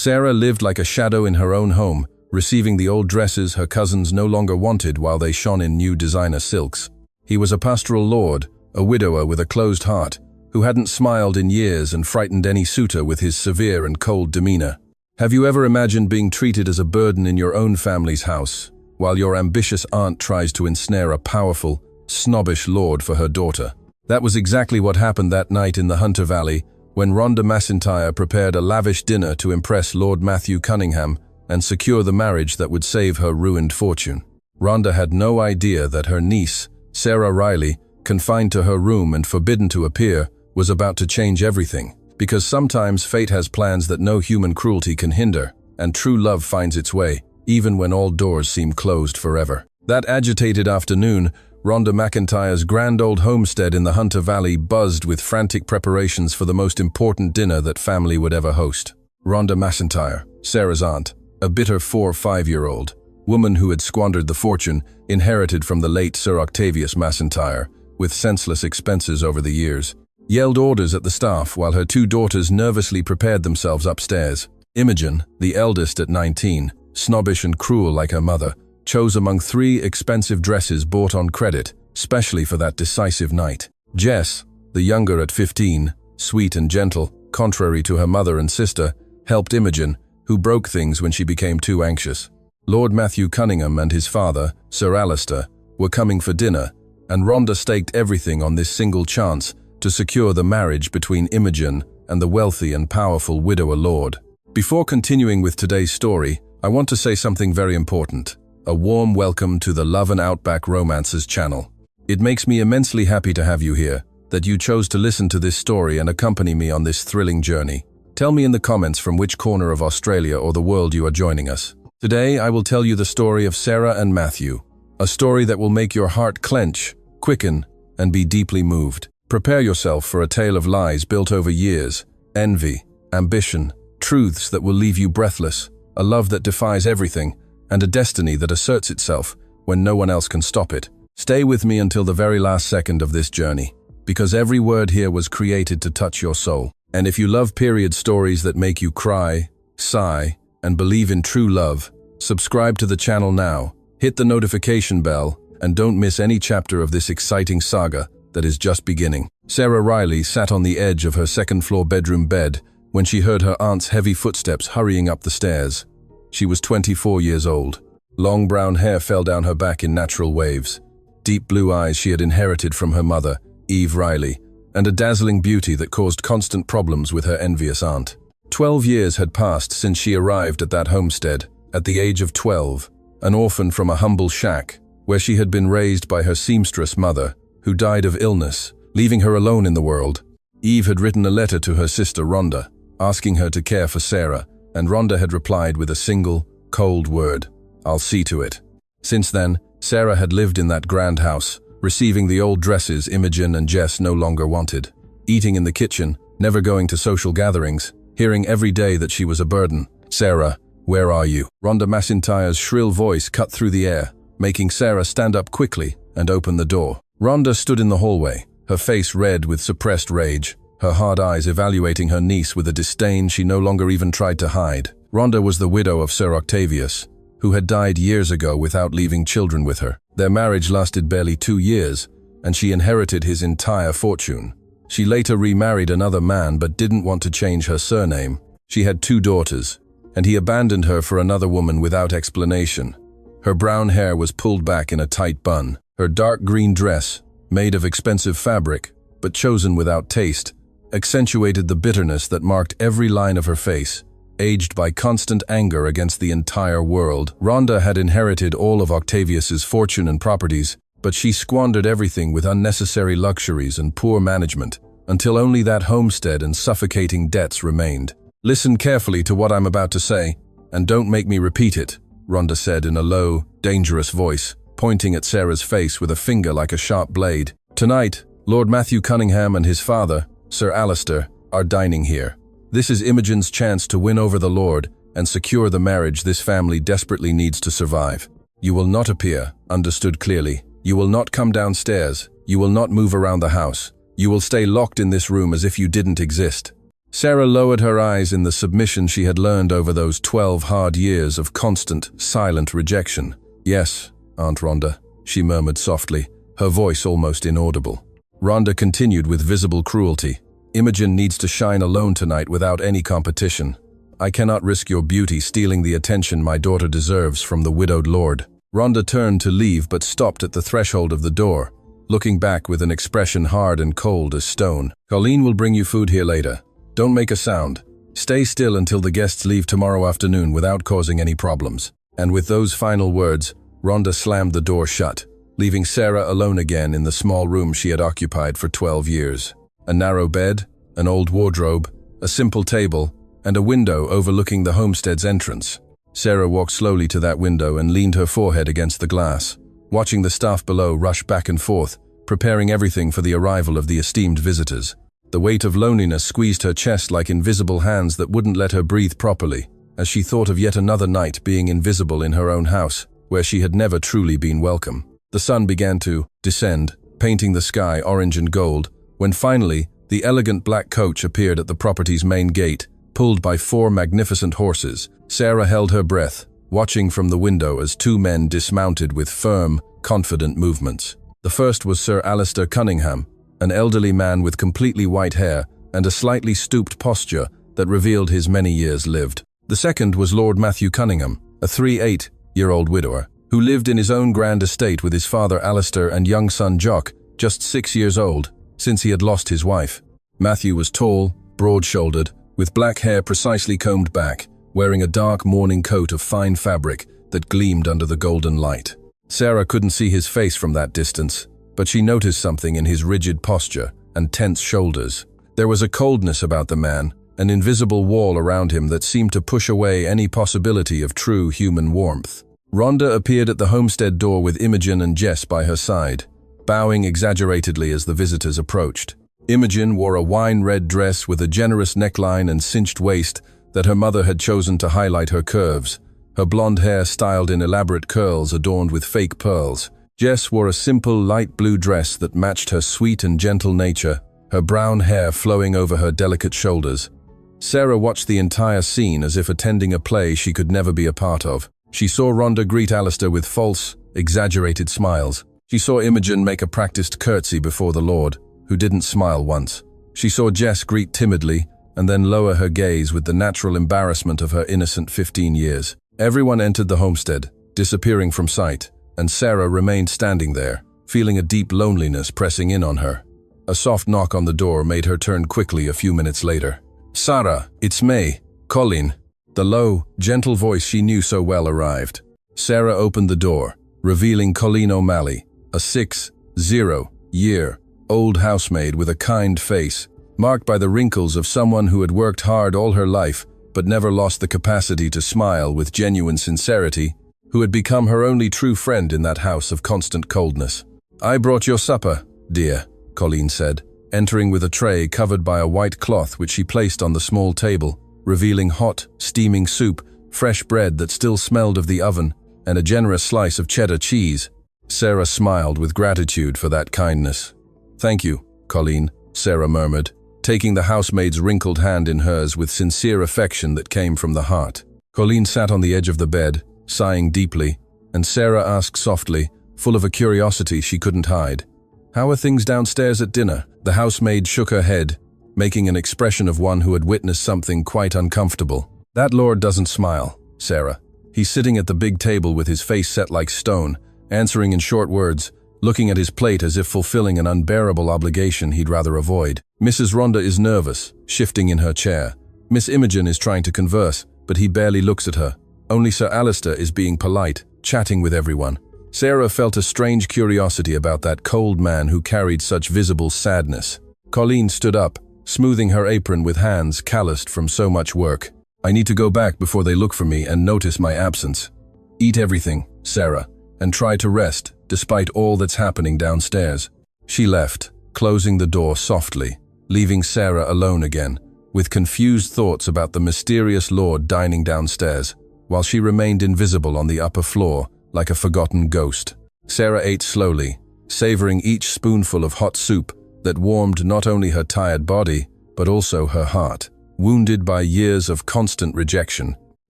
Sarah lived like a shadow in her own home, receiving the old dresses her cousins no longer wanted while they shone in new designer silks. He was a pastoral lord, a widower with a closed heart, who hadn't smiled in years and frightened any suitor with his severe and cold demeanor. Have you ever imagined being treated as a burden in your own family's house, while your ambitious aunt tries to ensnare a powerful, snobbish lord for her daughter? That was exactly what happened that night in the Hunter Valley, when Rhonda McIntyre prepared a lavish dinner to impress Lord Matthew Cunningham and secure the marriage that would save her ruined fortune. Rhonda had no idea that her niece, Sarah Riley, confined to her room and forbidden to appear, was about to change everything. Because sometimes fate has plans that no human cruelty can hinder, and true love finds its way, even when all doors seem closed forever. That agitated afternoon, Rhonda McIntyre's grand old homestead in the Hunter Valley buzzed with frantic preparations for the most important dinner that family would ever host. Rhonda McIntyre, Sarah's aunt, a bitter 4 or 5-year-old woman who had squandered the fortune inherited from the late Sir Octavius McIntyre, with senseless expenses over the years, yelled orders at the staff while her 2 daughters nervously prepared themselves upstairs. Imogen, the eldest at 19, snobbish and cruel like her mother, chose among 3 expensive dresses bought on credit, specially for that decisive night. Jess, the younger at 15, sweet and gentle, contrary to her mother and sister, helped Imogen, who broke things when she became too anxious. Lord Matthew Cunningham and his father, Sir Alistair, were coming for dinner, and Rhonda staked everything on this single chance to secure the marriage between Imogen and the wealthy and powerful widower lord. Before continuing with today's story, I want to say something very important. A warm welcome to the Love and Outback Romances channel. It makes me immensely happy to have you here, that you chose to listen to this story and accompany me on this thrilling journey. Tell me in the comments from which corner of Australia or the world you are joining us. Today, I will tell you the story of Sarah and Matthew, a story that will make your heart clench, quicken, and be deeply moved. Prepare yourself for a tale of lies built over years, envy, ambition, truths that will leave you breathless, a love that defies everything, and a destiny that asserts itself when no one else can stop it. Stay with me until the very last second of this journey, because every word here was created to touch your soul. And if you love period stories that make you cry, sigh, and believe in true love, subscribe to the channel now, hit the notification bell, and don't miss any chapter of this exciting saga that is just beginning. Sarah Riley sat on the edge of her second-floor bedroom bed when she heard her aunt's heavy footsteps hurrying up the stairs. She was 24 years old. Long brown hair fell down her back in natural waves. Deep blue eyes she had inherited from her mother, Eve Riley, and a dazzling beauty that caused constant problems with her envious aunt. 12 years had passed since she arrived at that homestead, at the age of 12, an orphan from a humble shack, where she had been raised by her seamstress mother, who died of illness, leaving her alone in the world. Eve had written a letter to her sister Rhonda, asking her to care for Sarah, and Rhonda had replied with a single, cold word: "I'll see to it." Since then, Sarah had lived in that grand house, receiving the old dresses Imogen and Jess no longer wanted, eating in the kitchen, never going to social gatherings, hearing every day that she was a burden. "Sarah, where are you?" Rhonda McIntyre's shrill voice cut through the air, making Sarah stand up quickly and open the door. Rhonda stood in the hallway, her face red with suppressed rage, her hard eyes evaluating her niece with a disdain she no longer even tried to hide. Rhonda was the widow of Sir Octavius, who had died years ago without leaving children with her. Their marriage lasted barely 2 years, and she inherited his entire fortune. She later remarried another man but didn't want to change her surname. She had 2 daughters, and he abandoned her for another woman without explanation. Her brown hair was pulled back in a tight bun. Her dark green dress, made of expensive fabric, but chosen without taste, accentuated the bitterness that marked every line of her face, aged by constant anger against the entire world. Rhonda had inherited all of Octavius's fortune and properties, but she squandered everything with unnecessary luxuries and poor management, until only that homestead and suffocating debts remained. "Listen carefully to what I'm about to say, and don't make me repeat it," Rhonda said in a low, dangerous voice, pointing at Sarah's face with a finger like a sharp blade. "Tonight, Lord Matthew Cunningham and his father, Sir Alistair, are dining here. This is Imogen's chance to win over the Lord and secure the marriage this family desperately needs to survive. You will not appear, understood clearly. You will not come downstairs. You will not move around the house. You will stay locked in this room as if you didn't exist." Sarah lowered her eyes in the submission she had learned over those 12 hard years of constant, silent rejection. "Yes, Aunt Rhonda," she murmured softly, her voice almost inaudible. Rhonda continued with visible cruelty. "Imogen needs to shine alone tonight without any competition. I cannot risk your beauty stealing the attention my daughter deserves from the widowed lord." Rhonda turned to leave but stopped at the threshold of the door, looking back with an expression hard and cold as stone. "Colleen will bring you food here later. Don't make a sound. Stay still until the guests leave tomorrow afternoon without causing any problems." And with those final words, Rhonda slammed the door shut, leaving Sarah alone again in the small room she had occupied for 12 years. A narrow bed, an old wardrobe, a simple table, and a window overlooking the homestead's entrance. Sarah walked slowly to that window and leaned her forehead against the glass, watching the staff below rush back and forth, preparing everything for the arrival of the esteemed visitors. The weight of loneliness squeezed her chest like invisible hands that wouldn't let her breathe properly, as she thought of yet another night being invisible in her own house, where she had never truly been welcome. The sun began to descend, painting the sky orange and gold, when finally, the elegant black coach appeared at the property's main gate, pulled by 4 magnificent horses. Sarah held her breath, watching from the window as 2 men dismounted with firm, confident movements. The first was Sir Alistair Cunningham, an elderly man with completely white hair and a slightly stooped posture that revealed his many years lived. The second was Lord Matthew Cunningham, a 38-year-old widower, who lived in his own grand estate with his father Alistair and young son Jock, just 6 years old, since he had lost his wife. Matthew was tall, broad-shouldered, with black hair precisely combed back, wearing a dark morning coat of fine fabric that gleamed under the golden light. Sarah couldn't see his face from that distance, but she noticed something in his rigid posture and tense shoulders. There was a coldness about the man, an invisible wall around him that seemed to push away any possibility of true human warmth. Rhonda appeared at the homestead door with Imogen and Jess by her side, bowing exaggeratedly as the visitors approached. Imogen wore a wine-red dress with a generous neckline and cinched waist that her mother had chosen to highlight her curves, her blonde hair styled in elaborate curls adorned with fake pearls. Jess wore a simple light blue dress that matched her sweet and gentle nature, her brown hair flowing over her delicate shoulders. Sarah watched the entire scene as if attending a play she could never be a part of. She saw Rhonda greet Alistair with false, exaggerated smiles. She saw Imogen make a practiced curtsy before the Lord, who didn't smile once. She saw Jess greet timidly and then lower her gaze with the natural embarrassment of her innocent 15 years. Everyone entered the homestead, disappearing from sight, and Sarah remained standing there, feeling a deep loneliness pressing in on her. A soft knock on the door made her turn quickly a few minutes later. "Sarah, it's me, Colleen." The low, gentle voice she knew so well arrived. Sarah opened the door, revealing Colleen O'Malley, a 60-year-old housemaid with a kind face, marked by the wrinkles of someone who had worked hard all her life but never lost the capacity to smile with genuine sincerity, who had become her only true friend in that house of constant coldness. "I brought your supper, dear," Colleen said, entering with a tray covered by a white cloth which she placed on the small table, revealing hot, steaming soup, fresh bread that still smelled of the oven, and a generous slice of cheddar cheese. Sarah smiled with gratitude for that kindness. "Thank you, Colleen," Sarah murmured, taking the housemaid's wrinkled hand in hers with sincere affection that came from the heart. Colleen sat on the edge of the bed, sighing deeply, and Sarah asked softly, full of a curiosity she couldn't hide, "How are things downstairs at dinner?" The housemaid shook her head, making an expression of one who had witnessed something quite uncomfortable. "That lord doesn't smile, Sarah. He's sitting at the big table with his face set like stone, answering in short words, looking at his plate as if fulfilling an unbearable obligation he'd rather avoid. Mrs. Rhonda is nervous, shifting in her chair. Miss Imogen is trying to converse, but he barely looks at her. Only Sir Alistair is being polite, chatting with everyone." Sarah felt a strange curiosity about that cold man who carried such visible sadness. Colleen stood up, smoothing her apron with hands calloused from so much work. "I need to go back before they look for me and notice my absence. Eat everything, Sarah, and try to rest, despite all that's happening downstairs." She left, closing the door softly, leaving Sarah alone again, with confused thoughts about the mysterious lord dining downstairs, while she remained invisible on the upper floor, like a forgotten ghost. Sarah ate slowly, savoring each spoonful of hot soup that warmed not only her tired body, but also her heart. wounded by years of constant rejection.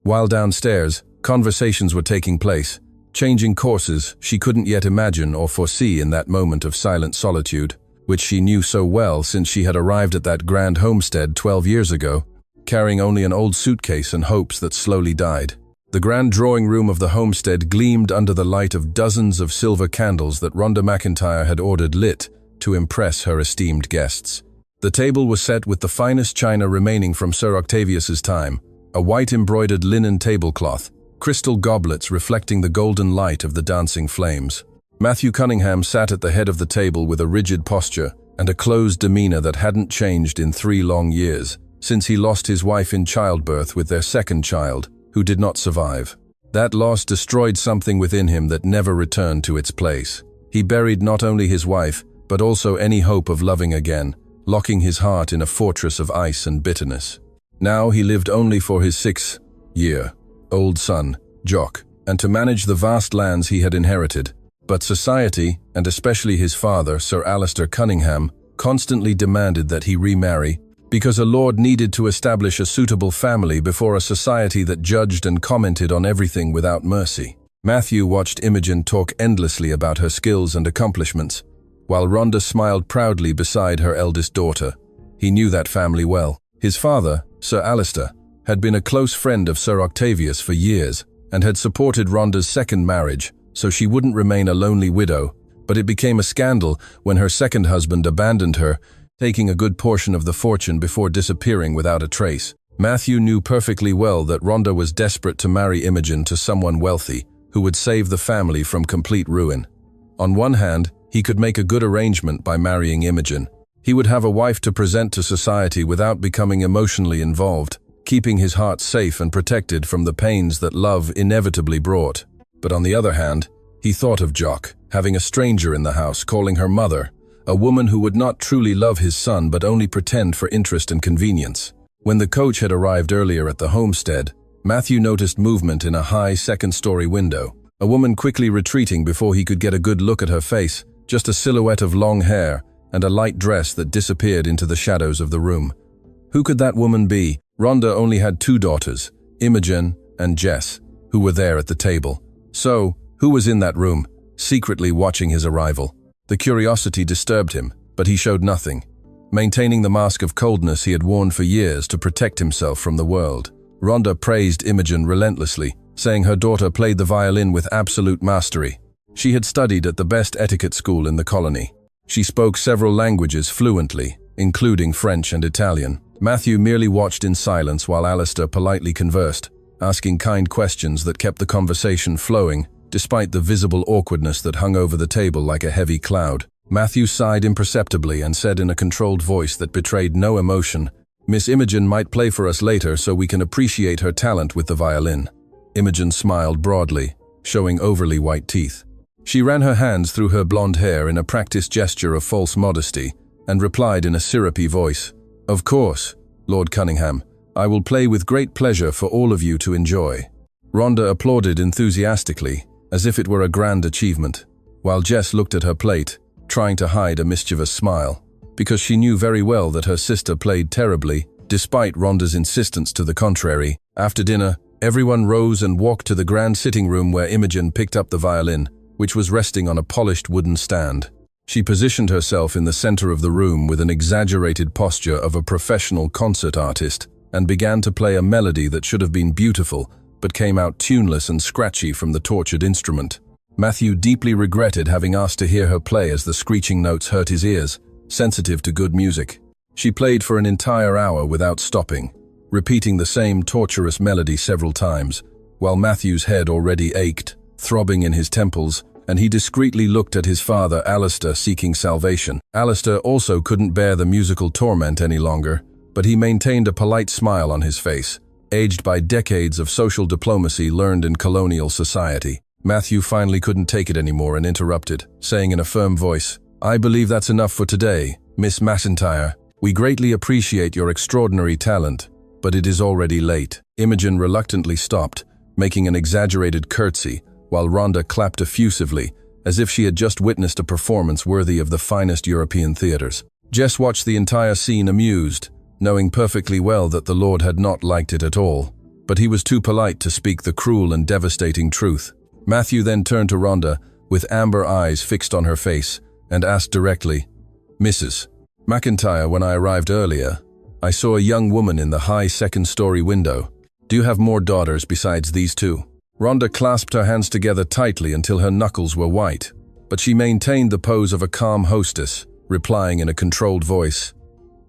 While downstairs, conversations were taking place, changing courses she couldn't yet imagine or foresee in that moment of silent solitude, which she knew so well since she had arrived at that grand homestead 12 years ago, carrying only an old suitcase and hopes that slowly died. The grand drawing room of the homestead gleamed under the light of dozens of silver candles that Rhonda McIntyre had ordered lit to impress her esteemed guests. The table was set with the finest china remaining from Sir Octavius's time, a white embroidered linen tablecloth, crystal goblets reflecting the golden light of the dancing flames. Matthew Cunningham sat at the head of the table with a rigid posture and a closed demeanor that hadn't changed in 3 long years, since he lost his wife in childbirth with their second child, who did not survive. That loss destroyed something within him that never returned to its place. He buried not only his wife, but also any hope of loving again, locking his heart in a fortress of ice and bitterness. Now he lived only for his 6-year-old son, Jock, and to manage the vast lands he had inherited. But society, and especially his father, Sir Alistair Cunningham, constantly demanded that he remarry, because a lord needed to establish a suitable family before a society that judged and commented on everything without mercy. Matthew watched Imogen talk endlessly about her skills and accomplishments, while Rhonda smiled proudly beside her eldest daughter. He knew that family well. His father, Sir Alistair, had been a close friend of Sir Octavius for years and had supported Rhonda's second marriage, so she wouldn't remain a lonely widow, but it became a scandal when her second husband abandoned her, taking a good portion of the fortune before disappearing without a trace. Matthew knew perfectly well that Rhonda was desperate to marry Imogen to someone wealthy, who would save the family from complete ruin. On one hand, he could make a good arrangement by marrying Imogen. He would have a wife to present to society without becoming emotionally involved, keeping his heart safe and protected from the pains that love inevitably brought. But on the other hand, he thought of Jock, having a stranger in the house, calling her mother, a woman who would not truly love his son but only pretend for interest and convenience. When the coach had arrived earlier at the homestead, Matthew noticed movement in a high second-story window. A woman quickly retreating before he could get a good look at her face, just a silhouette of long hair and a light dress that disappeared into the shadows of the room. Who could that woman be? Rhonda only had 2 daughters, Imogen and Jess, who were there at the table. So, who was in that room, secretly watching his arrival? The curiosity disturbed him, but he showed nothing, maintaining the mask of coldness he had worn for years to protect himself from the world. Rhonda praised Imogen relentlessly, saying her daughter played the violin with absolute mastery. She had studied at the best etiquette school in the colony. She spoke several languages fluently, including French and Italian. Matthew merely watched in silence while Alistair politely conversed, asking kind questions that kept the conversation flowing, despite the visible awkwardness that hung over the table like a heavy cloud. Matthew sighed imperceptibly and said in a controlled voice that betrayed no emotion, "Miss Imogen might play for us later so we can appreciate her talent with the violin." Imogen smiled broadly, showing overly white teeth. She ran her hands through her blonde hair in a practiced gesture of false modesty and replied in a syrupy voice, "Of course, Lord Cunningham, I will play with great pleasure for all of you to enjoy." Rhonda applauded enthusiastically, as if it were a grand achievement, while Jess looked at her plate, trying to hide a mischievous smile, because she knew very well that her sister played terribly, despite Rhonda's insistence to the contrary. After dinner, everyone rose and walked to the grand sitting room where Imogen picked up the violin, which was resting on a polished wooden stand. She positioned herself in the center of the room with an exaggerated posture of a professional concert artist and began to play a melody that should have been beautiful, but came out tuneless and scratchy from the tortured instrument. Matthew deeply regretted having asked to hear her play as the screeching notes hurt his ears, sensitive to good music. She played for an entire hour without stopping, repeating the same torturous melody several times, while Matthew's head already ached, throbbing in his temples, and he discreetly looked at his father Alistair seeking salvation. Alistair also couldn't bear the musical torment any longer, but he maintained a polite smile on his face, aged by decades of social diplomacy learned in colonial society. Matthew finally couldn't take it anymore and interrupted, saying in a firm voice, "I believe that's enough for today, Miss McIntyre. We greatly appreciate your extraordinary talent, but it is already late." Imogen reluctantly stopped, making an exaggerated curtsy, while Rhonda clapped effusively, as if she had just witnessed a performance worthy of the finest European theaters. Jess watched the entire scene amused, knowing perfectly well that the Lord had not liked it at all, but he was too polite to speak the cruel and devastating truth. Matthew then turned to Rhonda with amber eyes fixed on her face and asked directly, "Mrs. McIntyre, when I arrived earlier, I saw a young woman in the high second-story window. Do you have more daughters besides these two?" Rhonda clasped her hands together tightly until her knuckles were white, but she maintained the pose of a calm hostess, replying in a controlled voice,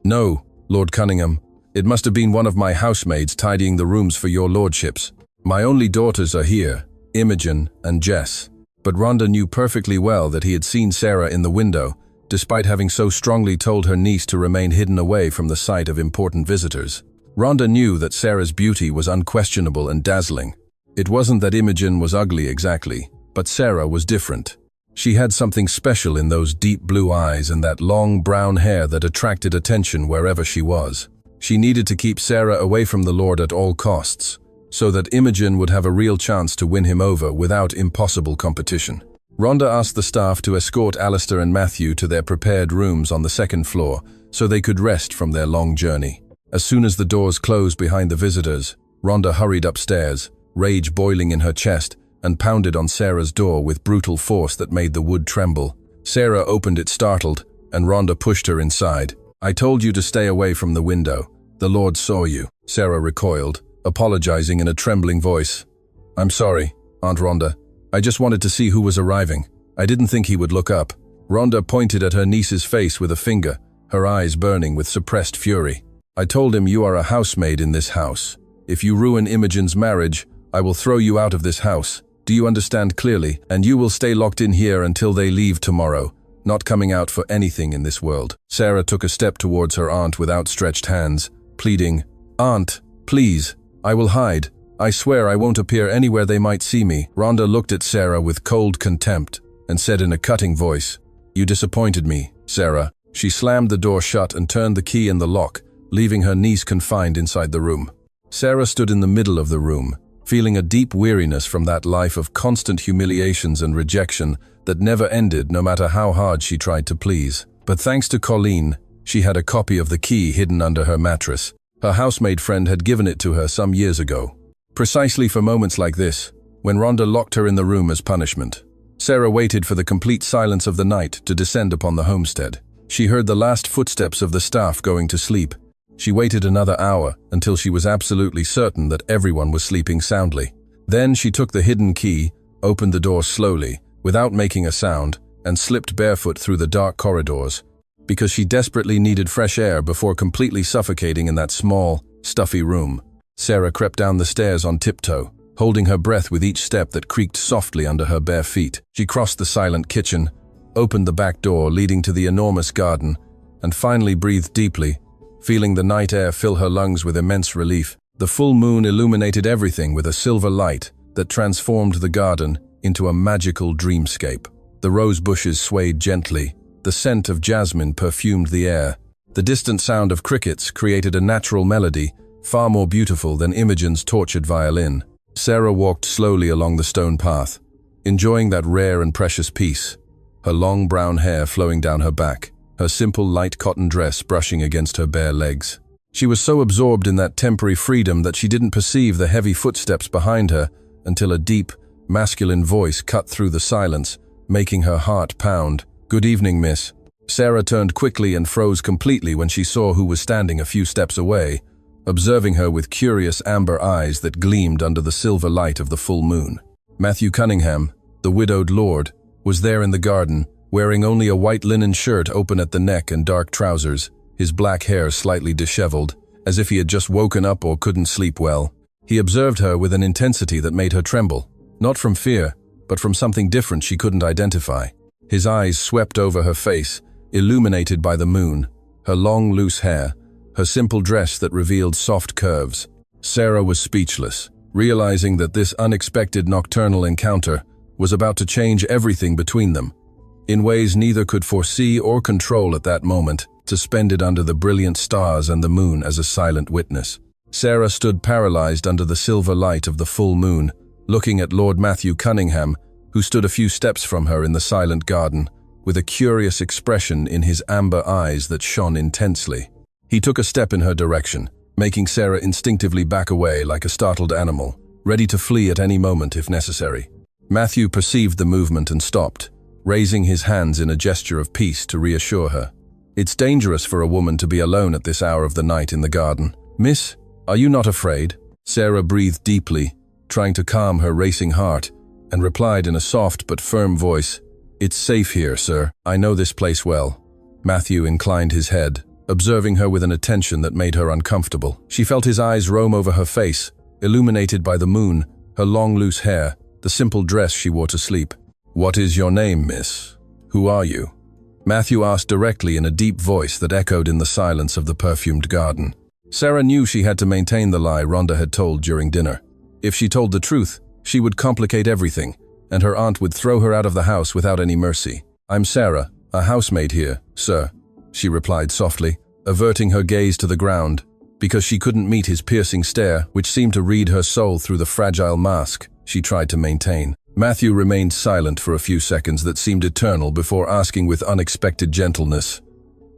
"No, Lord Cunningham. It must have been one of my housemaids tidying the rooms for your lordships. My only daughters are here, Imogen and Jess." But Rhonda knew perfectly well that he had seen Sarah in the window, despite having so strongly told her niece to remain hidden away from the sight of important visitors. Rhonda knew that Sarah's beauty was unquestionable and dazzling. It wasn't that Imogen was ugly exactly, but Sarah was different. She had something special in those deep blue eyes and that long brown hair that attracted attention wherever she was. She needed to keep Sarah away from the Lord at all costs, so that Imogen would have a real chance to win him over without impossible competition. Rhonda asked the staff to escort Alistair and Matthew to their prepared rooms on the second floor so they could rest from their long journey. As soon as the doors closed behind the visitors, Rhonda hurried upstairs, rage boiling in her chest, and pounded on Sarah's door with brutal force that made the wood tremble. Sarah opened it startled, and Rhonda pushed her inside. "I told you to stay away from the window. The Lord saw you." Sarah recoiled, apologizing in a trembling voice. "I'm sorry, Aunt Rhonda. I just wanted to see who was arriving. I didn't think he would look up." Rhonda pointed at her niece's face with a finger, her eyes burning with suppressed fury. "I told him you are a housemaid in this house. If you ruin Imogen's marriage, I will throw you out of this house. Do you understand clearly? And you will stay locked in here until they leave tomorrow, not coming out for anything in this world." Sarah took a step towards her aunt with outstretched hands, pleading, "Aunt, please, I will hide. I swear I won't appear anywhere they might see me." Rhonda looked at Sarah with cold contempt and said in a cutting voice, "You disappointed me, Sarah." She slammed the door shut and turned the key in the lock, leaving her niece confined inside the room. Sarah stood in the middle of the room, feeling a deep weariness from that life of constant humiliations and rejection that never ended no matter how hard she tried to please. But thanks to Colleen, she had a copy of the key hidden under her mattress. Her housemaid friend had given it to her some years ago, precisely for moments like this, when Rhonda locked her in the room as punishment. Sarah waited for the complete silence of the night to descend upon the homestead. She heard the last footsteps of the staff going to sleep. She waited another hour until she was absolutely certain that everyone was sleeping soundly. Then she took the hidden key, opened the door slowly, without making a sound, and slipped barefoot through the dark corridors, because she desperately needed fresh air before completely suffocating in that small, stuffy room. Sarah crept down the stairs on tiptoe, holding her breath with each step that creaked softly under her bare feet. She crossed the silent kitchen, opened the back door leading to the enormous garden, and finally breathed deeply, feeling the night air fill her lungs with immense relief. The full moon illuminated everything with a silver light that transformed the garden into a magical dreamscape. The rose bushes swayed gently, the scent of jasmine perfumed the air. The distant sound of crickets created a natural melody, far more beautiful than Imogen's tortured violin. Sarah walked slowly along the stone path, enjoying that rare and precious peace, her long brown hair flowing down her back, her simple light cotton dress brushing against her bare legs. She was so absorbed in that temporary freedom that she didn't perceive the heavy footsteps behind her until a deep, masculine voice cut through the silence, making her heart pound. "Good evening, miss." Sarah turned quickly and froze completely when she saw who was standing a few steps away, observing her with curious amber eyes that gleamed under the silver light of the full moon. Matthew Cunningham, the widowed lord, was there in the garden, wearing only a white linen shirt open at the neck and dark trousers, his black hair slightly disheveled, as if he had just woken up or couldn't sleep well. He observed her with an intensity that made her tremble, not from fear, but from something different she couldn't identify. His eyes swept over her face, illuminated by the moon, her long loose hair, her simple dress that revealed soft curves. Sarah was speechless, realizing that this unexpected nocturnal encounter was about to change everything between them, in ways neither could foresee or control at that moment, suspended under the brilliant stars and the moon as a silent witness. Sarah stood paralyzed under the silver light of the full moon, looking at Lord Matthew Cunningham, who stood a few steps from her in the silent garden, with a curious expression in his amber eyes that shone intensely. He took a step in her direction, making Sarah instinctively back away like a startled animal, ready to flee at any moment if necessary. Matthew perceived the movement and stopped, raising his hands in a gesture of peace to reassure her. "It's dangerous for a woman to be alone at this hour of the night in the garden. Miss, are you not afraid?" Sarah breathed deeply, trying to calm her racing heart, and replied in a soft but firm voice, "It's safe here, sir. I know this place well." Matthew inclined his head, observing her with an attention that made her uncomfortable. She felt his eyes roam over her face, illuminated by the moon, her long loose hair, the simple dress she wore to sleep. "What is your name, miss? Who are you?" Matthew asked directly in a deep voice that echoed in the silence of the perfumed garden. Sarah knew she had to maintain the lie Rhonda had told during dinner. If she told the truth, she would complicate everything, and her aunt would throw her out of the house without any mercy. "I'm Sarah, a housemaid here, sir," she replied softly, averting her gaze to the ground, because she couldn't meet his piercing stare, which seemed to read her soul through the fragile mask she tried to maintain. Matthew remained silent for a few seconds that seemed eternal before asking with unexpected gentleness,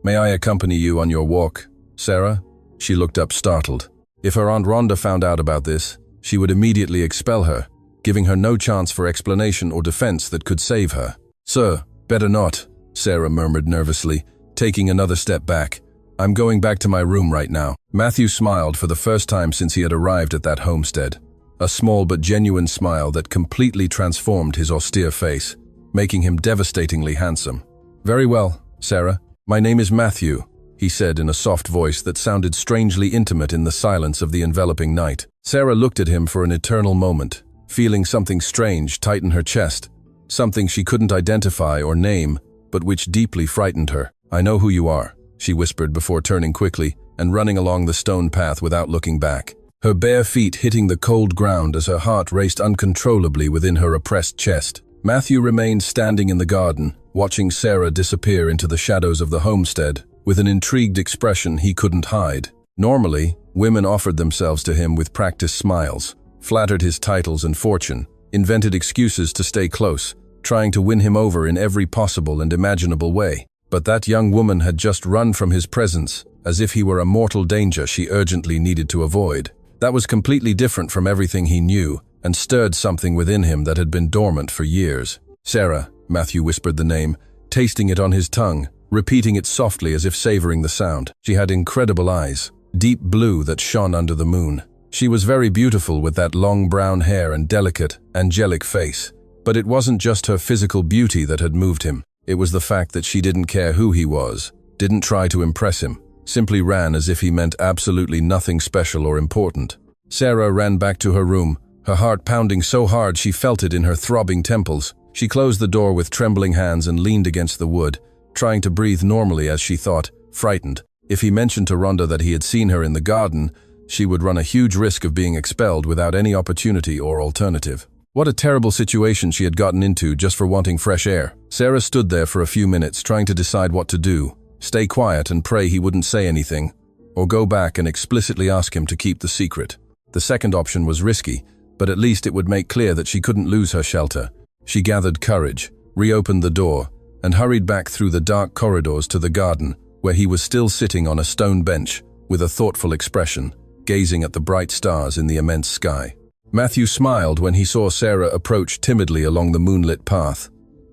"May I accompany you on your walk, Sarah?" She looked up startled. If her Aunt Rhonda found out about this, she would immediately expel her, giving her no chance for explanation or defense that could save her. "Sir, better not," Sarah murmured nervously, taking another step back. "I'm going back to my room right now." Matthew smiled for the first time since he had arrived at that homestead. A small but genuine smile that completely transformed his austere face, making him devastatingly handsome. "Very well, Sarah. My name is Matthew," he said in a soft voice that sounded strangely intimate in the silence of the enveloping night. Sarah looked at him for an eternal moment, feeling something strange tighten her chest, something she couldn't identify or name, but which deeply frightened her. "I know who you are," she whispered before turning quickly and running along the stone path without looking back, her bare feet hitting the cold ground as her heart raced uncontrollably within her oppressed chest. Matthew remained standing in the garden, watching Sarah disappear into the shadows of the homestead, with an intrigued expression he couldn't hide. Normally, women offered themselves to him with practiced smiles, flattered his titles and fortune, invented excuses to stay close, trying to win him over in every possible and imaginable way. But that young woman had just run from his presence, as if he were a mortal danger she urgently needed to avoid. That was completely different from everything he knew, and stirred something within him that had been dormant for years. "Sarah," Matthew whispered the name, tasting it on his tongue, repeating it softly as if savoring the sound. She had incredible eyes, deep blue that shone under the moon. She was very beautiful with that long brown hair and delicate, angelic face. But it wasn't just her physical beauty that had moved him. It was the fact that she didn't care who he was, didn't try to impress him, simply ran as if he meant absolutely nothing special or important. Sarah ran back to her room, her heart pounding so hard she felt it in her throbbing temples. She closed the door with trembling hands and leaned against the wood, trying to breathe normally as she thought, frightened. If he mentioned to Rhonda that he had seen her in the garden, she would run a huge risk of being expelled without any opportunity or alternative. What a terrible situation she had gotten into just for wanting fresh air. Sarah stood there for a few minutes trying to decide what to do, stay quiet and pray he wouldn't say anything, or go back and explicitly ask him to keep the secret. The second option was risky, but at least it would make clear that she couldn't lose her shelter. She gathered courage, reopened the door, and hurried back through the dark corridors to the garden, where he was still sitting on a stone bench, with a thoughtful expression, gazing at the bright stars in the immense sky. Matthew smiled when he saw Sarah approach timidly along the moonlit path.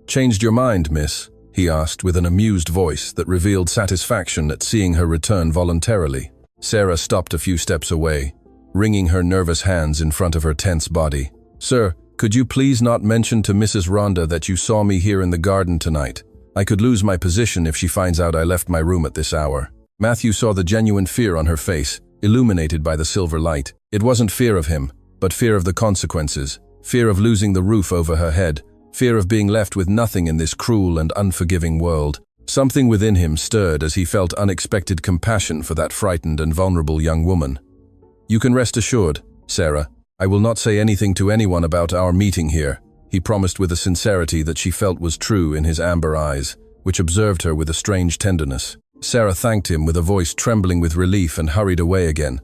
"Changed your mind, miss?" he asked with an amused voice that revealed satisfaction at seeing her return voluntarily. Sarah stopped a few steps away, wringing her nervous hands in front of her tense body. "Sir, could you please not mention to Mrs. Rhonda that you saw me here in the garden tonight? I could lose my position if she finds out I left my room at this hour." Matthew saw the genuine fear on her face, illuminated by the silver light. It wasn't fear of him, but fear of the consequences, fear of losing the roof over her head, fear of being left with nothing in this cruel and unforgiving world. Something within him stirred as he felt unexpected compassion for that frightened and vulnerable young woman. "You can rest assured, Sarah, I will not say anything to anyone about our meeting here," he promised with a sincerity that she felt was true in his amber eyes, which observed her with a strange tenderness. Sarah thanked him with a voice trembling with relief and hurried away again,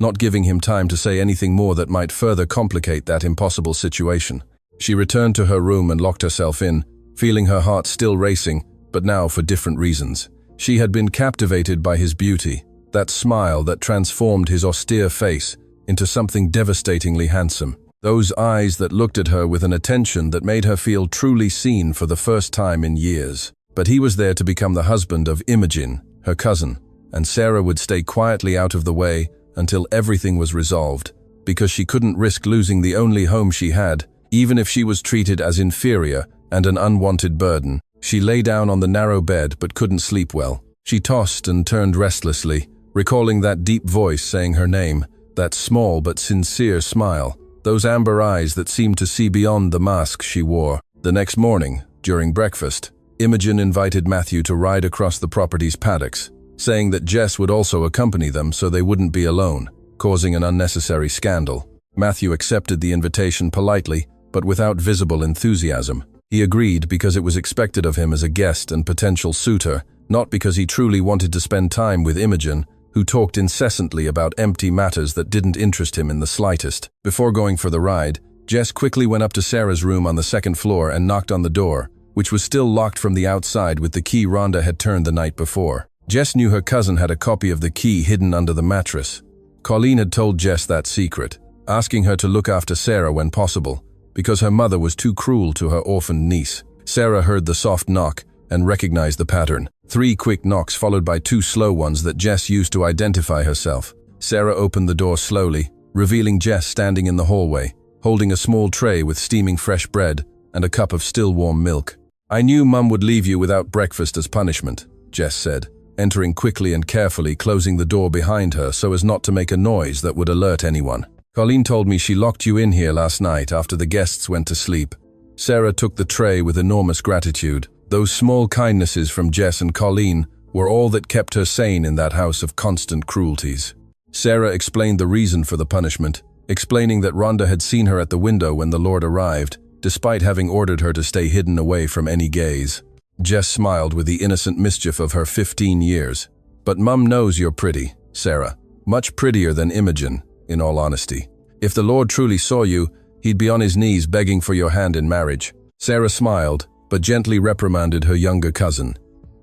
not giving him time to say anything more that might further complicate that impossible situation. She returned to her room and locked herself in, feeling her heart still racing, but now for different reasons. She had been captivated by his beauty, that smile that transformed his austere face into something devastatingly handsome. Those eyes that looked at her with an attention that made her feel truly seen for the first time in years. But he was there to become the husband of Imogen, her cousin, and Sarah would stay quietly out of the way until everything was resolved, because she couldn't risk losing the only home she had, even if she was treated as inferior and an unwanted burden. She lay down on the narrow bed but couldn't sleep well. She tossed and turned restlessly, recalling that deep voice saying her name, that small but sincere smile, those amber eyes that seemed to see beyond the mask she wore. The next morning, during breakfast, Imogen invited Matthew to ride across the property's paddocks, saying that Jess would also accompany them so they wouldn't be alone, causing an unnecessary scandal. Matthew accepted the invitation politely, but without visible enthusiasm. He agreed because it was expected of him as a guest and potential suitor, not because he truly wanted to spend time with Imogen, who talked incessantly about empty matters that didn't interest him in the slightest. Before going for the ride, Jess quickly went up to Sarah's room on the second floor and knocked on the door, which was still locked from the outside with the key Rhonda had turned the night before. Jess knew her cousin had a copy of the key hidden under the mattress. Colleen had told Jess that secret, asking her to look after Sarah when possible, because her mother was too cruel to her orphaned niece. Sarah heard the soft knock and recognized the pattern. 3 quick knocks followed by 2 slow ones that Jess used to identify herself. Sarah opened the door slowly, revealing Jess standing in the hallway, holding a small tray with steaming fresh bread and a cup of still warm milk. "I knew Mum would leave you without breakfast as punishment," Jess said, entering quickly and carefully, closing the door behind her so as not to make a noise that would alert anyone. "Colleen told me she locked you in here last night after the guests went to sleep." Sarah took the tray with enormous gratitude. Those small kindnesses from Jess and Colleen were all that kept her sane in that house of constant cruelties. Sarah explained the reason for the punishment, explaining that Rhonda had seen her at the window when the Lord arrived, despite having ordered her to stay hidden away from any gaze. Jess smiled with the innocent mischief of her 15 years. "But Mum knows you're pretty, Sarah. Much prettier than Imogen, in all honesty. If the Lord truly saw you, he'd be on his knees begging for your hand in marriage." Sarah smiled, but gently reprimanded her younger cousin.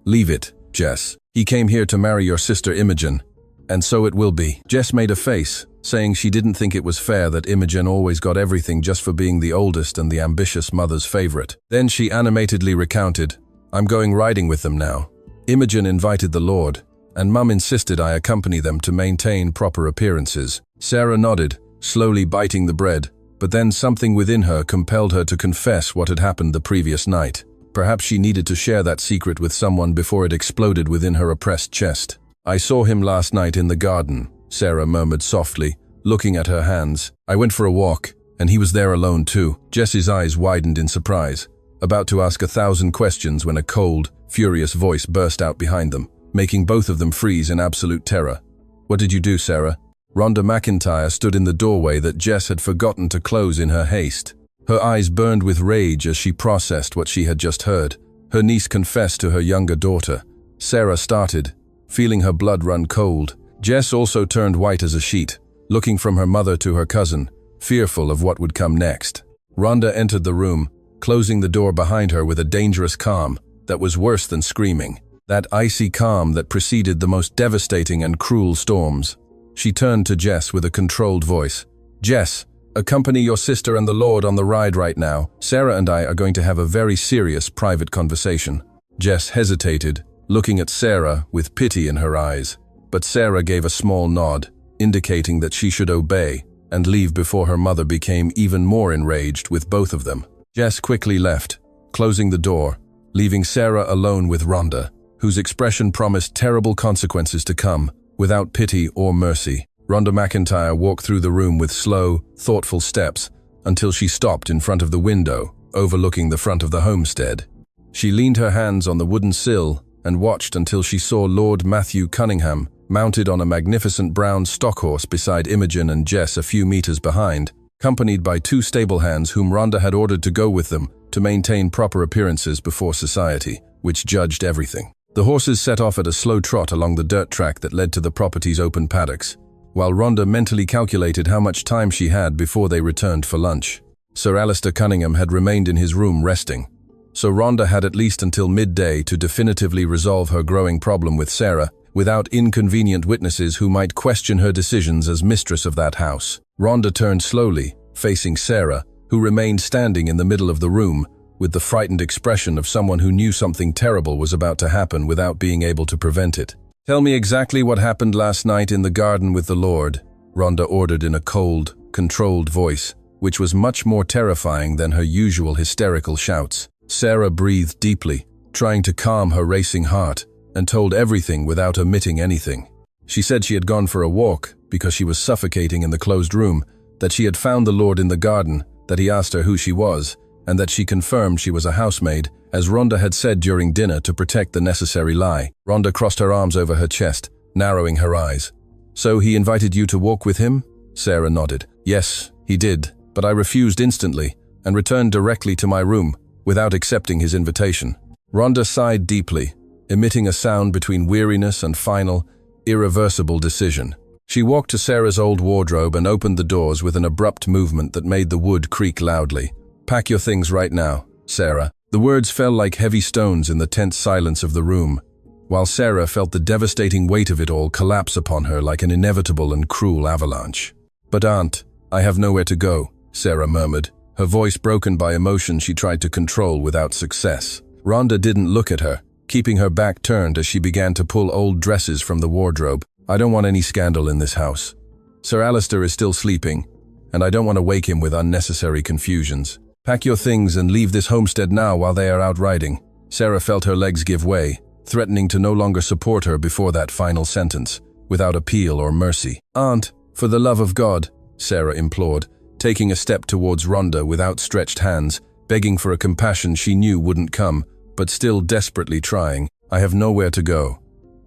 "Leave it, Jess. He came here to marry your sister Imogen, and so it will be." Jess made a face, saying she didn't think it was fair that Imogen always got everything just for being the oldest and the ambitious mother's favorite. Then she animatedly recounted, "I'm going riding with them now. Imogen invited the Lord, and Mum insisted I accompany them to maintain proper appearances." Sarah nodded, slowly biting the bread, but then something within her compelled her to confess what had happened the previous night. Perhaps she needed to share that secret with someone before it exploded within her oppressed chest. "I saw him last night in the garden," Sarah murmured softly, looking at her hands. "I went for a walk, and he was there alone too." Jess's eyes widened in surprise, about to ask 1,000 questions when a cold, furious voice burst out behind them, making both of them freeze in absolute terror. "What did you do, Sarah?" Rhonda McIntyre stood in the doorway that Jess had forgotten to close in her haste. Her eyes burned with rage as she processed what she had just heard. Her niece confessed to her younger daughter. Sarah started, feeling her blood run cold. Jess also turned white as a sheet, looking from her mother to her cousin, fearful of what would come next. Rhonda entered the room, closing the door behind her with a dangerous calm that was worse than screaming. That icy calm that preceded the most devastating and cruel storms. She turned to Jess with a controlled voice. "Jess, accompany your sister and the Lord on the ride right now. Sarah and I are going to have a very serious private conversation." Jess hesitated, looking at Sarah with pity in her eyes, but Sarah gave a small nod, indicating that she should obey and leave before her mother became even more enraged with both of them. Jess quickly left, closing the door, leaving Sarah alone with Rhonda, whose expression promised terrible consequences to come, without pity or mercy. Rhonda McIntyre walked through the room with slow, thoughtful steps until she stopped in front of the window, overlooking the front of the homestead. She leaned her hands on the wooden sill and watched until she saw Lord Matthew Cunningham mounted on a magnificent brown stockhorse beside Imogen and Jess a few meters behind, accompanied by 2 stable hands whom Rhonda had ordered to go with them to maintain proper appearances before society, which judged everything. The horses set off at a slow trot along the dirt track that led to the property's open paddocks, while Rhonda mentally calculated how much time she had before they returned for lunch. Sir Alistair Cunningham had remained in his room resting, so Rhonda had at least until midday to definitively resolve her growing problem with Sarah without inconvenient witnesses who might question her decisions as mistress of that house. Rhonda turned slowly, facing Sarah, who remained standing in the middle of the room, with the frightened expression of someone who knew something terrible was about to happen without being able to prevent it. "Tell me exactly what happened last night in the garden with the Lord," Rhonda ordered in a cold, controlled voice, which was much more terrifying than her usual hysterical shouts. Sarah breathed deeply, trying to calm her racing heart, and told everything without omitting anything. She said she had gone for a walk because she was suffocating in the closed room, that she had found the Lord in the garden, that he asked her who she was, and that she confirmed she was a housemaid, as Rhonda had said during dinner to protect the necessary lie. Rhonda crossed her arms over her chest, narrowing her eyes. "So he invited you to walk with him?" Sarah nodded. "Yes, he did, but I refused instantly and returned directly to my room without accepting his invitation." Rhonda sighed deeply, emitting a sound between weariness and final, irreversible decision. She walked to Sarah's old wardrobe and opened the doors with an abrupt movement that made the wood creak loudly. "Pack your things right now, Sarah." The words fell like heavy stones in the tense silence of the room, while Sarah felt the devastating weight of it all collapse upon her like an inevitable and cruel avalanche. "But Aunt, I have nowhere to go," Sarah murmured, her voice broken by emotion she tried to control without success. Rhonda didn't look at her, keeping her back turned as she began to pull old dresses from the wardrobe. "I don't want any scandal in this house. Sir Alistair is still sleeping, and I don't want to wake him with unnecessary confusions. Pack your things and leave this homestead now while they are out riding." Sarah felt her legs give way, threatening to no longer support her before that final sentence, without appeal or mercy. "Aunt, for the love of God," Sarah implored, taking a step towards Rhonda with outstretched hands, begging for a compassion she knew wouldn't come, but still desperately trying. "I have nowhere to go.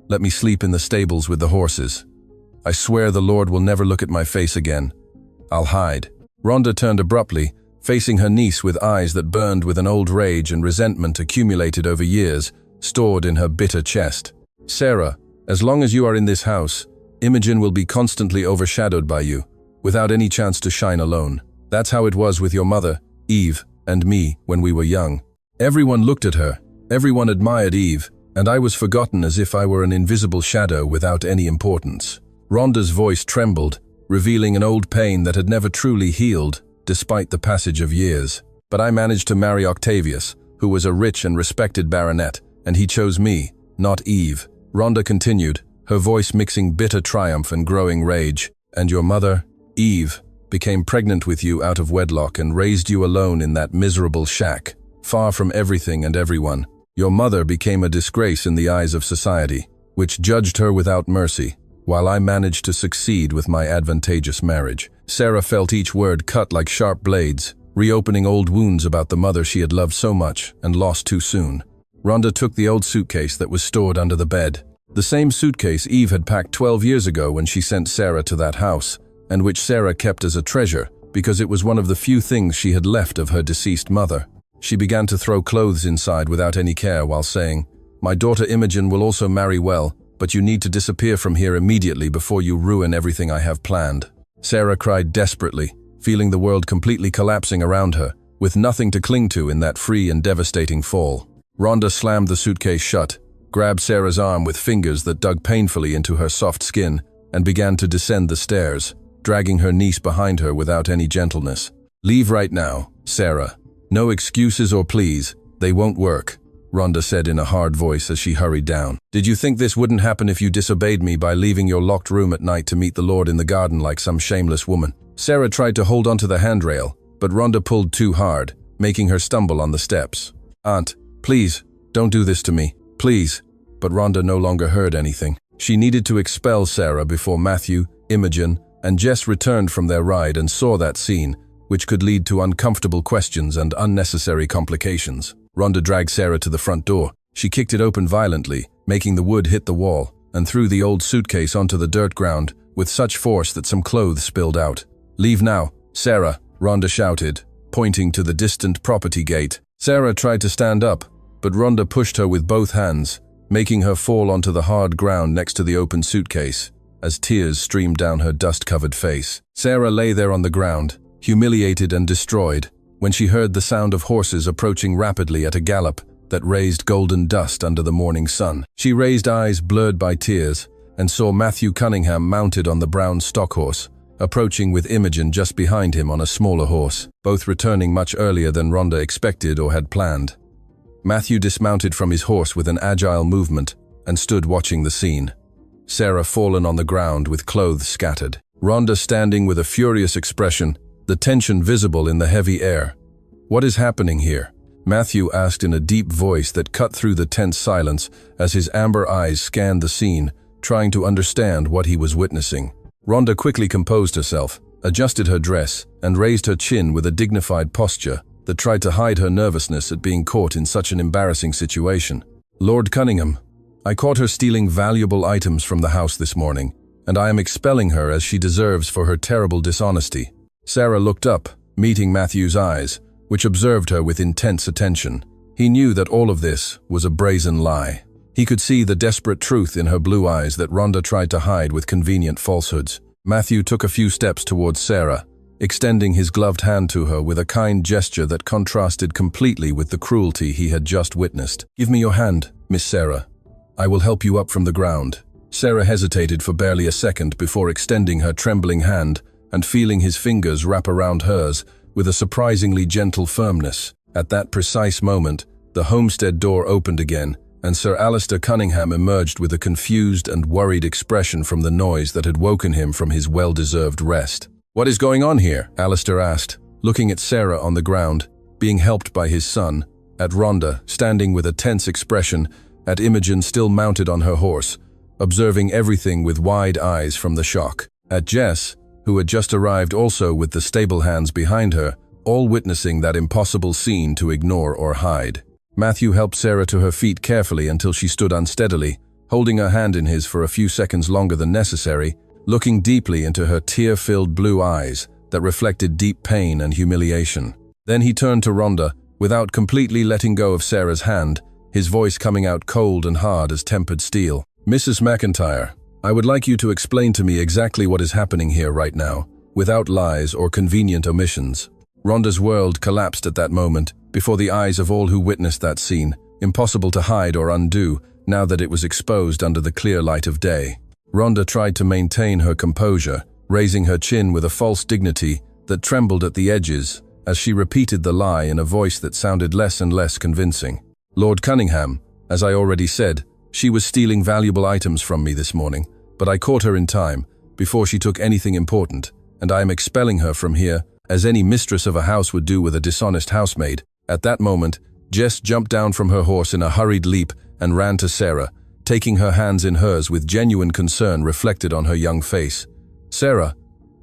Let me sleep in the stables with the horses. I swear the Lord will never look at my face again. I'll hide." Rhonda turned abruptly, facing her niece with eyes that burned with an old rage and resentment accumulated over years, stored in her bitter chest. "Sarah, as long as you are in this house, Imogen will be constantly overshadowed by you, without any chance to shine alone. That's how it was with your mother, Eve, and me when we were young. Everyone looked at her, everyone admired Eve, and I was forgotten as if I were an invisible shadow without any importance." Rhonda's voice trembled, revealing an old pain that had never truly healed, despite the passage of years. "But I managed to marry Octavius, who was a rich and respected baronet, and he chose me, not Eve." Rhonda continued, her voice mixing bitter triumph and growing rage. "And your mother, Eve, became pregnant with you out of wedlock and raised you alone in that miserable shack, far from everything and everyone. Your mother became a disgrace in the eyes of society, which judged her without mercy, while I managed to succeed with my advantageous marriage." Sarah felt each word cut like sharp blades, reopening old wounds about the mother she had loved so much and lost too soon. Rhonda took the old suitcase that was stored under the bed. The same suitcase Eve had packed 12 years ago when she sent Sarah to that house, and which Sarah kept as a treasure because it was one of the few things she had left of her deceased mother. She began to throw clothes inside without any care while saying, "My daughter Imogen will also marry well, but you need to disappear from here immediately before you ruin everything I have planned." Sarah cried desperately, feeling the world completely collapsing around her, with nothing to cling to in that free and devastating fall. Rhonda slammed the suitcase shut, grabbed Sarah's arm with fingers that dug painfully into her soft skin, and began to descend the stairs, dragging her niece behind her without any gentleness. "Leave right now, Sarah. No excuses or pleas. They won't work," Rhonda said in a hard voice as she hurried down. "Did you think this wouldn't happen if you disobeyed me by leaving your locked room at night to meet the Lord in the garden like some shameless woman?" Sarah tried to hold onto the handrail, but Rhonda pulled too hard, making her stumble on the steps. "Aunt, please, don't do this to me, please." But Rhonda no longer heard anything. She needed to expel Sarah before Matthew, Imogen, and Jess returned from their ride and saw that scene, which could lead to uncomfortable questions and unnecessary complications. Rhonda dragged Sarah to the front door. She kicked it open violently, making the wood hit the wall, and threw the old suitcase onto the dirt ground with such force that some clothes spilled out. "Leave now, Sarah," Rhonda shouted, pointing to the distant property gate. Sarah tried to stand up, but Rhonda pushed her with both hands, making her fall onto the hard ground next to the open suitcase, as tears streamed down her dust-covered face. Sarah lay there on the ground, humiliated and destroyed, when she heard the sound of horses approaching rapidly at a gallop that raised golden dust under the morning sun. She raised eyes blurred by tears and saw Matthew Cunningham mounted on the brown stock horse, approaching with Imogen just behind him on a smaller horse, both returning much earlier than Rhonda expected or had planned. Matthew dismounted from his horse with an agile movement and stood watching the scene. Sarah fallen on the ground with clothes scattered. Rhonda standing with a furious expression, the tension visible in the heavy air. "What is happening here?" Matthew asked in a deep voice that cut through the tense silence as his amber eyes scanned the scene, trying to understand what he was witnessing. Rhonda quickly composed herself, adjusted her dress, and raised her chin with a dignified posture that tried to hide her nervousness at being caught in such an embarrassing situation. "Lord Cunningham, I caught her stealing valuable items from the house this morning, and I am expelling her as she deserves for her terrible dishonesty." Sarah looked up, meeting Matthew's eyes, which observed her with intense attention. He knew that all of this was a brazen lie. He could see the desperate truth in her blue eyes that Rhonda tried to hide with convenient falsehoods. Matthew took a few steps towards Sarah, extending his gloved hand to her with a kind gesture that contrasted completely with the cruelty he had just witnessed. "Give me your hand, Miss Sarah. I will help you up from the ground." Sarah hesitated for barely a second before extending her trembling hand and feeling his fingers wrap around hers with a surprisingly gentle firmness. At that precise moment, the homestead door opened again, and Sir Alistair Cunningham emerged with a confused and worried expression from the noise that had woken him from his well-deserved rest. "What is going on here?" Alistair asked, looking at Sarah on the ground, being helped by his son, at Rhonda, standing with a tense expression, at Imogen still mounted on her horse, observing everything with wide eyes from the shock, at Jess, who had just arrived also with the stable hands behind her, all witnessing that impossible scene to ignore or hide. Matthew helped Sarah to her feet carefully until she stood unsteadily, holding her hand in his for a few seconds longer than necessary, looking deeply into her tear-filled blue eyes that reflected deep pain and humiliation. Then he turned to Rhonda, without completely letting go of Sarah's hand, his voice coming out cold and hard as tempered steel. "Mrs. McIntyre, I would like you to explain to me exactly what is happening here right now, without lies or convenient omissions." Rhonda's world collapsed at that moment, before the eyes of all who witnessed that scene, impossible to hide or undo now that it was exposed under the clear light of day. Rhonda tried to maintain her composure, raising her chin with a false dignity that trembled at the edges as she repeated the lie in a voice that sounded less and less convincing. "Lord Cunningham, as I already said, she was stealing valuable items from me this morning, but I caught her in time, before she took anything important, and I am expelling her from here, as any mistress of a house would do with a dishonest housemaid." At that moment, Jess jumped down from her horse in a hurried leap and ran to Sarah, taking her hands in hers with genuine concern reflected on her young face. "Sarah,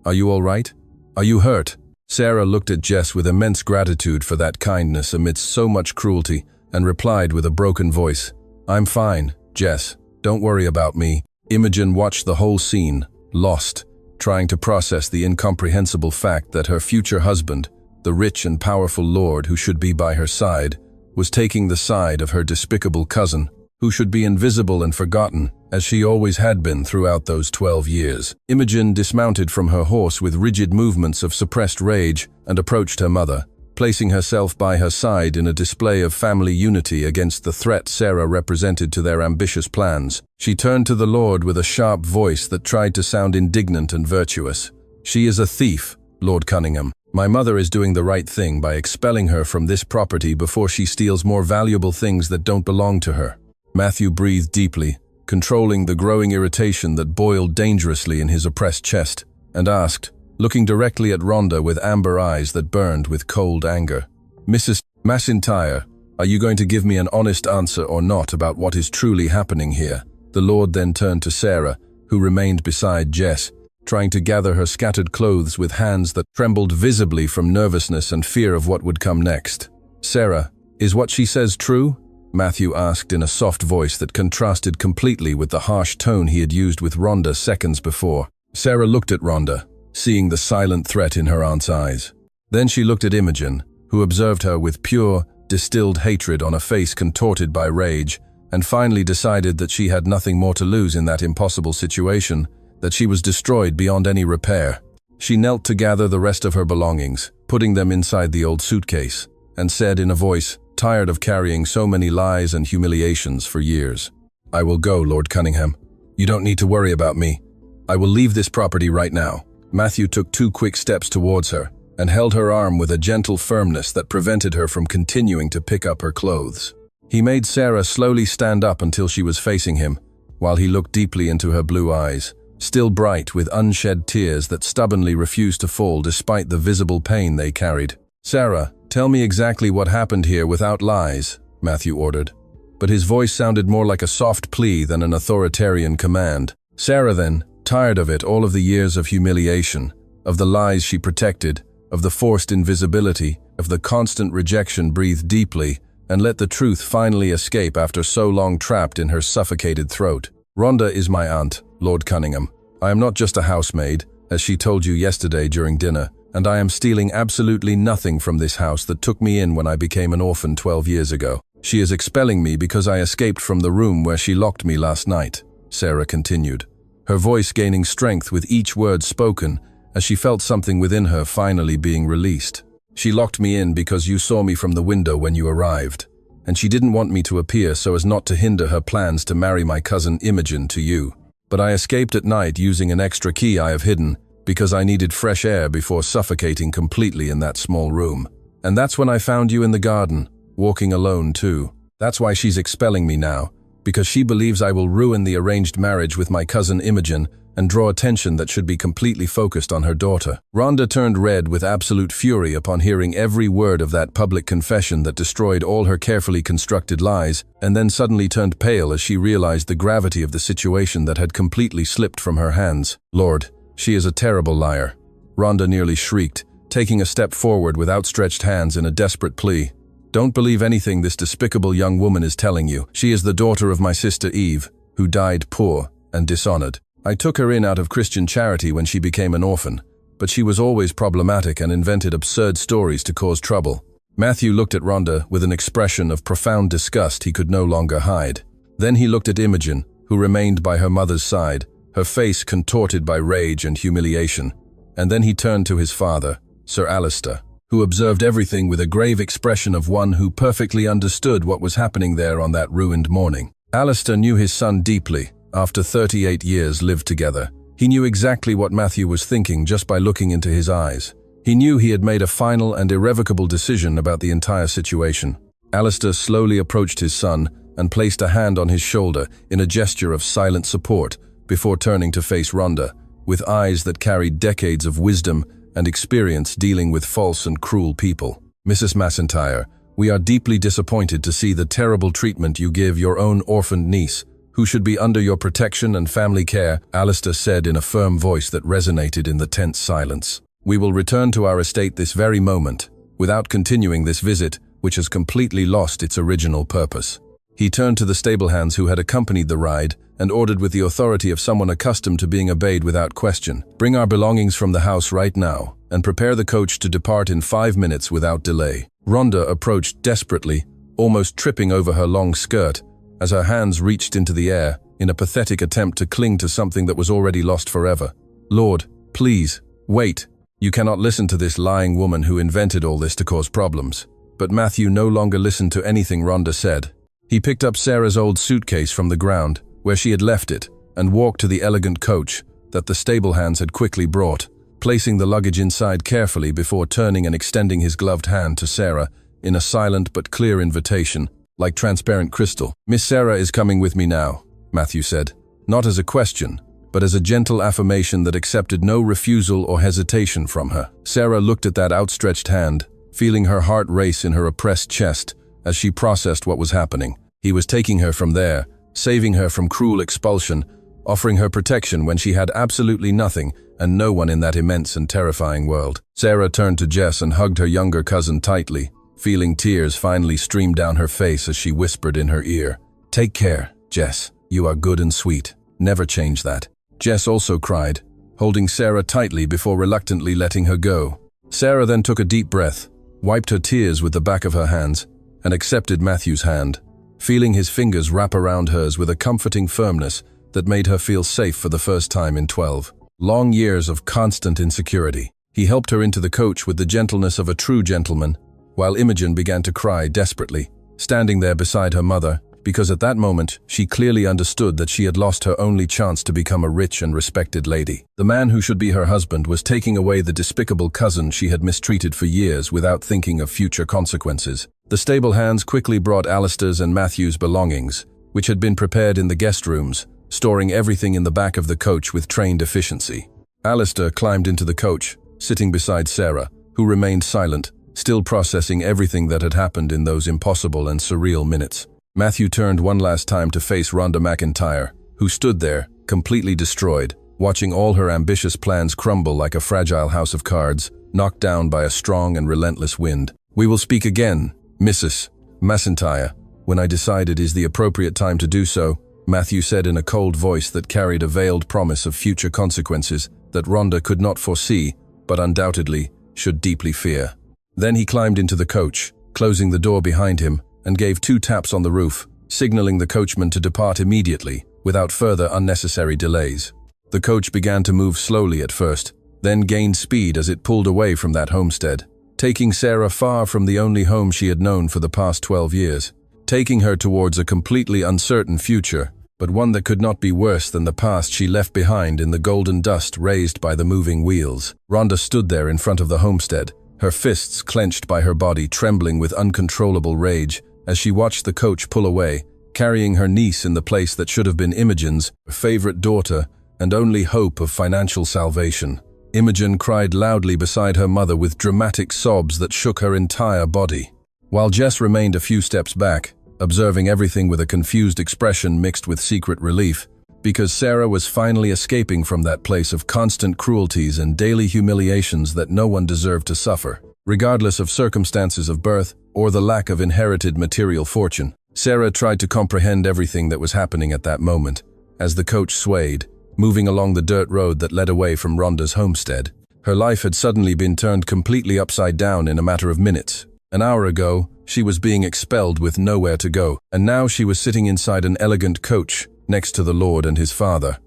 are you all right? Are you hurt?" Sarah looked at Jess with immense gratitude for that kindness amidst so much cruelty and replied with a broken voice, "I'm fine, Jess. Don't worry about me." Imogen watched the whole scene, lost, trying to process the incomprehensible fact that her future husband, the rich and powerful lord who should be by her side, was taking the side of her despicable cousin, who should be invisible and forgotten, as she always had been throughout those 12 years. Imogen dismounted from her horse with rigid movements of suppressed rage and approached her mother, placing herself by her side in a display of family unity against the threat Sarah represented to their ambitious plans. She turned to the lord with a sharp voice that tried to sound indignant and virtuous. "She is a thief, Lord Cunningham. My mother is doing the right thing by expelling her from this property before she steals more valuable things that don't belong to her." Matthew breathed deeply, controlling the growing irritation that boiled dangerously in his oppressed chest, and asked, looking directly at Rhonda with amber eyes that burned with cold anger, "Mrs. McIntyre, are you going to give me an honest answer or not about what is truly happening here?" The Lord then turned to Sarah, who remained beside Jess, trying to gather her scattered clothes with hands that trembled visibly from nervousness and fear of what would come next. "Sarah, is what she says true?" Matthew asked in a soft voice that contrasted completely with the harsh tone he had used with Rhonda seconds before. Sarah looked at Rhonda, seeing the silent threat in her aunt's eyes. Then she looked at Imogen, who observed her with pure, distilled hatred on a face contorted by rage, and finally decided that she had nothing more to lose in that impossible situation, that she was destroyed beyond any repair. She knelt to gather the rest of her belongings, putting them inside the old suitcase, and said in a voice tired of carrying so many lies and humiliations for years. "I will go, Lord Cunningham. You don't need to worry about me. I will leave this property right now." Matthew took 2 quick steps towards her and held her arm with a gentle firmness that prevented her from continuing to pick up her clothes. He made Sarah slowly stand up until she was facing him, while he looked deeply into her blue eyes, still bright with unshed tears that stubbornly refused to fall despite the visible pain they carried. "Sarah, tell me exactly what happened here without lies," Matthew ordered. But his voice sounded more like a soft plea than an authoritarian command. Sarah then, tired of it, all of the years of humiliation, of the lies she protected, of the forced invisibility, of the constant rejection, breathed deeply and let the truth finally escape after so long trapped in her suffocated throat. "Rhonda is my aunt, Lord Cunningham. I am not just a housemaid, as she told you yesterday during dinner, and I am stealing absolutely nothing from this house that took me in when I became an orphan 12 years ago. She is expelling me because I escaped from the room where she locked me last night," Sarah continued, her voice gaining strength with each word spoken as she felt something within her finally being released. "She locked me in because you saw me from the window when you arrived, and she didn't want me to appear so as not to hinder her plans to marry my cousin Imogen to you. But I escaped at night using an extra key I have hidden because I needed fresh air before suffocating completely in that small room. And that's when I found you in the garden, walking alone too. That's why she's expelling me now, because she believes I will ruin the arranged marriage with my cousin Imogen and draw attention that should be completely focused on her daughter." Rhonda turned red with absolute fury upon hearing every word of that public confession that destroyed all her carefully constructed lies, and then suddenly turned pale as she realized the gravity of the situation that had completely slipped from her hands. "Lord, she is a terrible liar," Rhonda nearly shrieked, taking a step forward with outstretched hands in a desperate plea. "Don't believe anything this despicable young woman is telling you. She is the daughter of my sister Eve, who died poor and dishonored. I took her in out of Christian charity when she became an orphan, but she was always problematic and invented absurd stories to cause trouble." Matthew looked at Rhonda with an expression of profound disgust he could no longer hide. Then he looked at Imogen, who remained by her mother's side, her face contorted by rage and humiliation. And then he turned to his father, Sir Alistair, who observed everything with a grave expression of one who perfectly understood what was happening there on that ruined morning. Alistair knew his son deeply. After 38 years lived together, he knew exactly what Matthew was thinking just by looking into his eyes. He knew he had made a final and irrevocable decision about the entire situation. Alistair slowly approached his son and placed a hand on his shoulder in a gesture of silent support before turning to face Rhonda, with eyes that carried decades of wisdom and experience dealing with false and cruel people. "Mrs. Macintyre, we are deeply disappointed to see the terrible treatment you give your own orphaned niece, who should be under your protection and family care," Alistair said in a firm voice that resonated in the tense silence. "We will return to our estate this very moment, without continuing this visit, which has completely lost its original purpose." He turned to the stable hands who had accompanied the ride and ordered with the authority of someone accustomed to being obeyed without question, "Bring our belongings from the house right now, and prepare the coach to depart in 5 minutes without delay." Rhonda approached desperately, almost tripping over her long skirt, as her hands reached into the air in a pathetic attempt to cling to something that was already lost forever. "Lord, please, wait. You cannot listen to this lying woman who invented all this to cause problems." But Matthew no longer listened to anything Rhonda said. He picked up Sarah's old suitcase from the ground, where she had left it, and walked to the elegant coach that the stable hands had quickly brought, placing the luggage inside carefully before turning and extending his gloved hand to Sarah in a silent but clear invitation, like transparent crystal. "Miss Sarah is coming with me now," Matthew said, not as a question, but as a gentle affirmation that accepted no refusal or hesitation from her. Sarah looked at that outstretched hand, feeling her heart race in her oppressed chest as she processed what was happening. He was taking her from there, saving her from cruel expulsion, offering her protection when she had absolutely nothing and no one in that immense and terrifying world. Sarah turned to Jess and hugged her younger cousin tightly, feeling tears finally stream down her face as she whispered in her ear, "Take care, Jess. You are good and sweet. Never change that." Jess also cried, holding Sarah tightly before reluctantly letting her go. Sarah then took a deep breath, wiped her tears with the back of her hands, and accepted Matthew's hand, feeling his fingers wrap around hers with a comforting firmness that made her feel safe for the first time in 12 long years of constant insecurity. He helped her into the coach with the gentleness of a true gentleman, while Imogen began to cry desperately, standing there beside her mother, because at that moment she clearly understood that she had lost her only chance to become a rich and respected lady. The man who should be her husband was taking away the despicable cousin she had mistreated for years without thinking of future consequences. The stable hands quickly brought Alistair's and Matthew's belongings, which had been prepared in the guest rooms, storing everything in the back of the coach with trained efficiency. Alistair climbed into the coach, sitting beside Sarah, who remained silent, still processing everything that had happened in those impossible and surreal minutes. Matthew turned one last time to face Rhonda McIntyre, who stood there, completely destroyed, watching all her ambitious plans crumble like a fragile house of cards, knocked down by a strong and relentless wind. "We will speak again, Mrs. McIntyre, when I decide it is the appropriate time to do so," Matthew said in a cold voice that carried a veiled promise of future consequences that Rhonda could not foresee, but undoubtedly should deeply fear. Then he climbed into the coach, closing the door behind him, and gave 2 taps on the roof, signaling the coachman to depart immediately, without further unnecessary delays. The coach began to move slowly at first, then gained speed as it pulled away from that homestead, taking Sarah far from the only home she had known for the past 12 years, taking her towards a completely uncertain future, but one that could not be worse than the past she left behind in the golden dust raised by the moving wheels. Rhonda stood there in front of the homestead, her fists clenched by her body trembling with uncontrollable rage, as she watched the coach pull away, carrying her niece in the place that should have been Imogen's, her favorite daughter, and only hope of financial salvation. Imogen cried loudly beside her mother with dramatic sobs that shook her entire body, while Jess remained a few steps back, observing everything with a confused expression mixed with secret relief, because Sarah was finally escaping from that place of constant cruelties and daily humiliations that no one deserved to suffer, regardless of circumstances of birth or the lack of inherited material fortune. Sarah tried to comprehend everything that was happening at that moment, as the coach swayed, moving along the dirt road that led away from Rhonda's homestead. Her life had suddenly been turned completely upside down in a matter of minutes. An hour ago, she was being expelled with nowhere to go, and now she was sitting inside an elegant coach, next to the Lord and his father.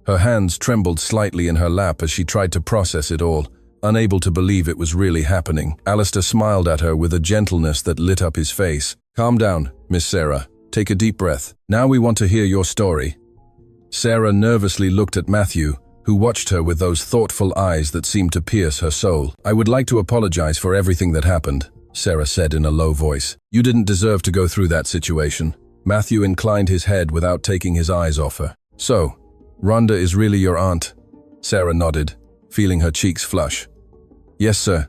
Her hands trembled slightly in her lap as she tried to process it all, unable to believe it was really happening. Alistair smiled at her with a gentleness that lit up his face. "Calm down, Miss Sarah. Take a deep breath. Now we want to hear your story." Sarah nervously looked at Matthew, who watched her with those thoughtful eyes that seemed to pierce her soul. "I would like to apologize for everything that happened," Sarah said in a low voice. "You didn't deserve to go through that situation." Matthew inclined his head without taking his eyes off her. "So, Rhonda is really your aunt?" Sarah nodded, feeling her cheeks flush. "Yes, sir.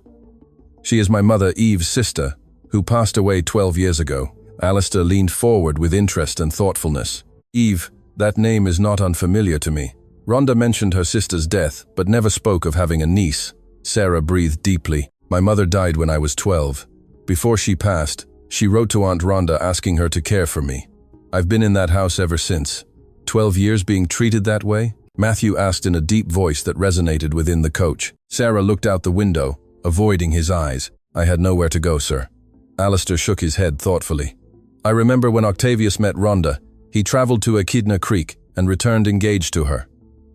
She is my mother Eve's sister, who passed away 12 years ago." Alistair leaned forward with interest and thoughtfulness. "Eve, that name is not unfamiliar to me. Rhonda mentioned her sister's death, but never spoke of having a niece." Sarah breathed deeply. "My mother died when I was 12. Before she passed, she wrote to Aunt Rhonda asking her to care for me. I've been in that house ever since." 12 years being treated that way?" Matthew asked in a deep voice that resonated within the coach. Sarah looked out the window, avoiding his eyes. "I had nowhere to go, sir." Alistair shook his head thoughtfully. "I remember when Octavius met Rhonda, he traveled to Echidna Creek and returned engaged to her.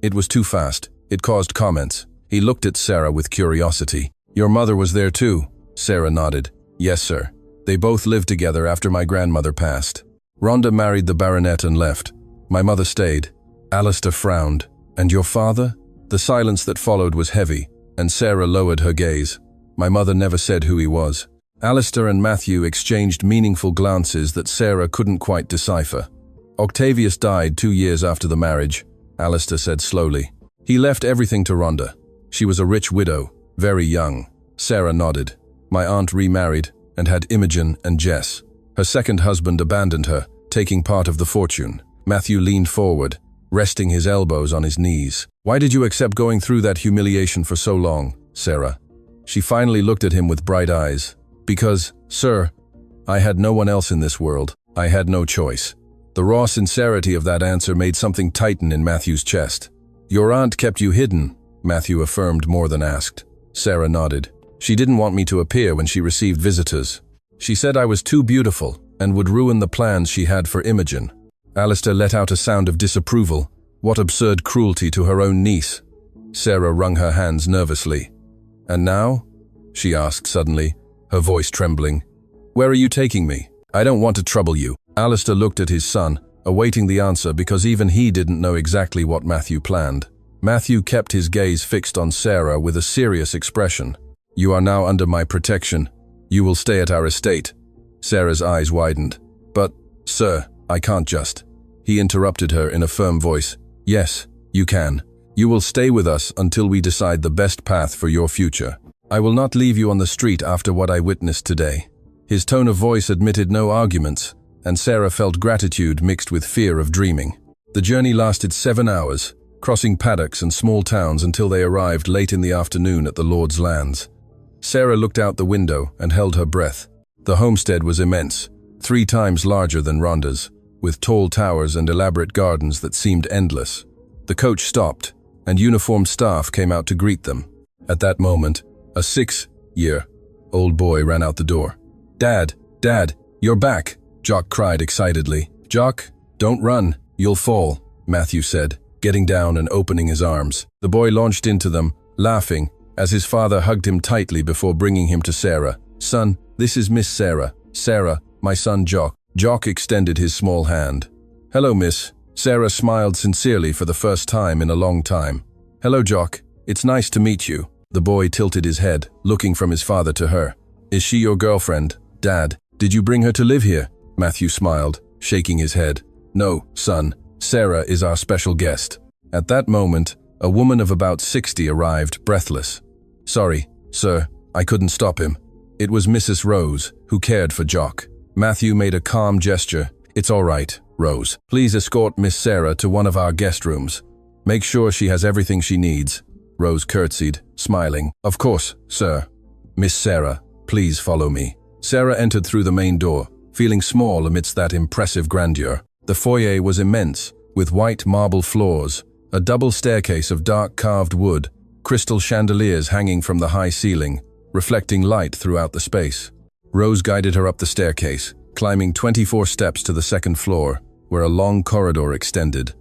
It was too fast. It caused comments." He looked at Sarah with curiosity. "Your mother was there too?" Sarah nodded. "Yes, sir. They both lived together after my grandmother passed. Rhonda married the baronet and left. My mother stayed." Alistair frowned. "And your father?" The silence that followed was heavy, and Sarah lowered her gaze. "My mother never said who he was." Alistair and Matthew exchanged meaningful glances that Sarah couldn't quite decipher. "Octavius died 2 years after the marriage," Alistair said slowly. "He left everything to Rhonda. She was a rich widow, very young." Sarah nodded. "My aunt remarried and had Imogen and Jess. Her second husband abandoned her, taking part of the fortune." Matthew leaned forward, resting his elbows on his knees. "Why did you accept going through that humiliation for so long, Sarah?" She finally looked at him with bright eyes. "Because, sir, I had no one else in this world. I had no choice." The raw sincerity of that answer made something tighten in Matthew's chest. "Your aunt kept you hidden," Matthew affirmed more than asked. Sarah nodded. "She didn't want me to appear when she received visitors. She said I was too beautiful and would ruin the plans she had for Imogen." Alistair let out a sound of disapproval. What absurd cruelty to her own niece. Sarah wrung her hands nervously. "And now?" she asked suddenly, her voice trembling. "Where are you taking me? I don't want to trouble you." Alistair looked at his son, awaiting the answer because even he didn't know exactly what Matthew planned. Matthew kept his gaze fixed on Sarah with a serious expression. "You are now under my protection. You will stay at our estate." Sarah's eyes widened. "But, sir, I can't just." He interrupted her in a firm voice. "Yes, you can. You will stay with us until we decide the best path for your future. I will not leave you on the street after what I witnessed today." His tone of voice admitted no arguments, and Sarah felt gratitude mixed with fear of dreaming. The journey lasted 7 hours, crossing paddocks and small towns until they arrived late in the afternoon at the Lord's lands. Sarah looked out the window and held her breath. The homestead was immense, 3 times larger than Rhonda's, with tall towers and elaborate gardens that seemed endless. The coach stopped, and uniformed staff came out to greet them. At that moment, a 6-year-old boy ran out the door. "Dad, Dad, you're back!" Jock cried excitedly. "Jock, don't run, you'll fall," Matthew said, getting down and opening his arms. The boy launched into them, laughing, as his father hugged him tightly before bringing him to Sarah. "Son, this is Miss Sarah. Sarah, my son Jock." Jock extended his small hand. "Hello, miss." Sarah smiled sincerely for the first time in a long time. "Hello, Jock. It's nice to meet you." The boy tilted his head, looking from his father to her. "Is she your girlfriend, Dad? Did you bring her to live here?" Matthew smiled, shaking his head. "No, son. Sarah is our special guest." At that moment, a woman of about 60 arrived, breathless. "Sorry, sir, I couldn't stop him." It was Mrs. Rose, who cared for Jock. Matthew made a calm gesture. "It's all right, Rose. Please escort Miss Sarah to one of our guest rooms. Make sure she has everything she needs." Rose curtsied, smiling. "Of course, sir." "Miss Sarah, please follow me." Sarah entered through the main door, feeling small amidst that impressive grandeur. The foyer was immense, with white marble floors, a double staircase of dark carved wood, crystal chandeliers hanging from the high ceiling, reflecting light throughout the space. Rose guided her up the staircase, climbing 24 steps to the second floor, where a long corridor extended.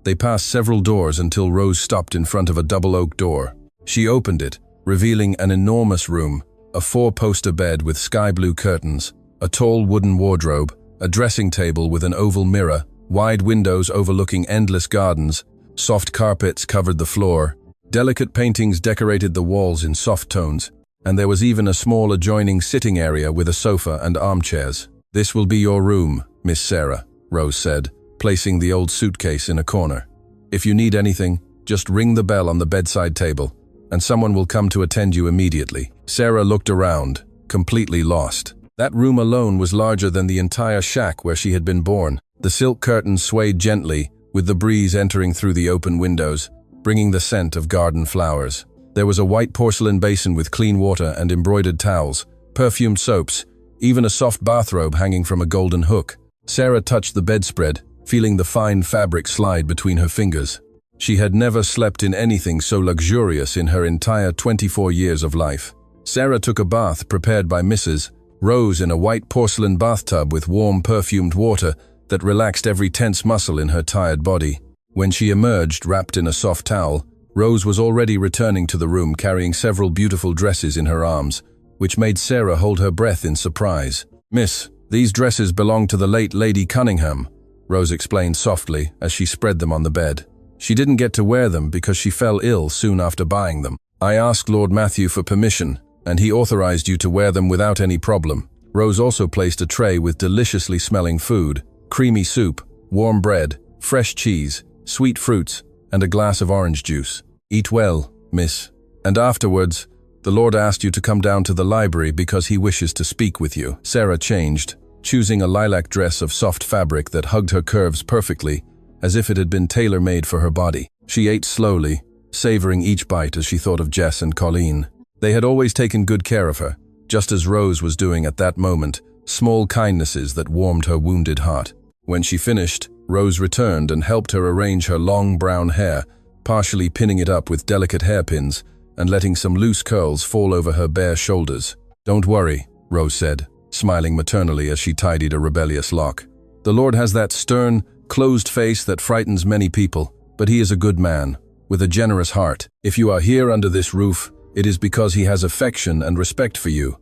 They passed several doors until Rose stopped in front of a double oak door. She opened it, revealing an enormous room, a 4-poster bed with sky blue curtains, a tall wooden wardrobe, a dressing table with an oval mirror, wide windows overlooking endless gardens, soft carpets covered the floor, delicate paintings decorated the walls in soft tones, and there was even a small adjoining sitting area with a sofa and armchairs. "This will be your room, Miss Sarah," Rose said, placing the old suitcase in a corner. "If you need anything, just ring the bell on the bedside table, and someone will come to attend you immediately." Sarah looked around, completely lost. That room alone was larger than the entire shack where she had been born. The silk curtains swayed gently, with the breeze entering through the open windows, bringing the scent of garden flowers. There was a white porcelain basin with clean water and embroidered towels, perfumed soaps, even a soft bathrobe hanging from a golden hook. Sarah touched the bedspread, feeling the fine fabric slide between her fingers. She had never slept in anything so luxurious in her entire 24 years of life. Sarah took a bath prepared by Mrs. Rose in a white porcelain bathtub with warm perfumed water that relaxed every tense muscle in her tired body. When she emerged, wrapped in a soft towel, Rose was already returning to the room carrying several beautiful dresses in her arms, which made Sarah hold her breath in surprise. "Miss, these dresses belong to the late Lady Cunningham," Rose explained softly as she spread them on the bed. "She didn't get to wear them because she fell ill soon after buying them. I asked Lord Matthew for permission, and he authorized you to wear them without any problem." Rose also placed a tray with deliciously smelling food, creamy soup, warm bread, fresh cheese, sweet fruits, and a glass of orange juice. "Eat well, miss. And afterwards, the Lord asked you to come down to the library because he wishes to speak with you." Sarah changed, choosing a lilac dress of soft fabric that hugged her curves perfectly, as if it had been tailor-made for her body. She ate slowly, savoring each bite as she thought of Jess and Colleen. They had always taken good care of her, just as Rose was doing at that moment, small kindnesses that warmed her wounded heart. When she finished, Rose returned and helped her arrange her long brown hair, partially pinning it up with delicate hairpins and letting some loose curls fall over her bare shoulders. "Don't worry," Rose said, smiling maternally as she tidied a rebellious lock. "The Lord has that stern, closed face that frightens many people, but he is a good man, with a generous heart. If you are here under this roof, it is because he has affection and respect for you.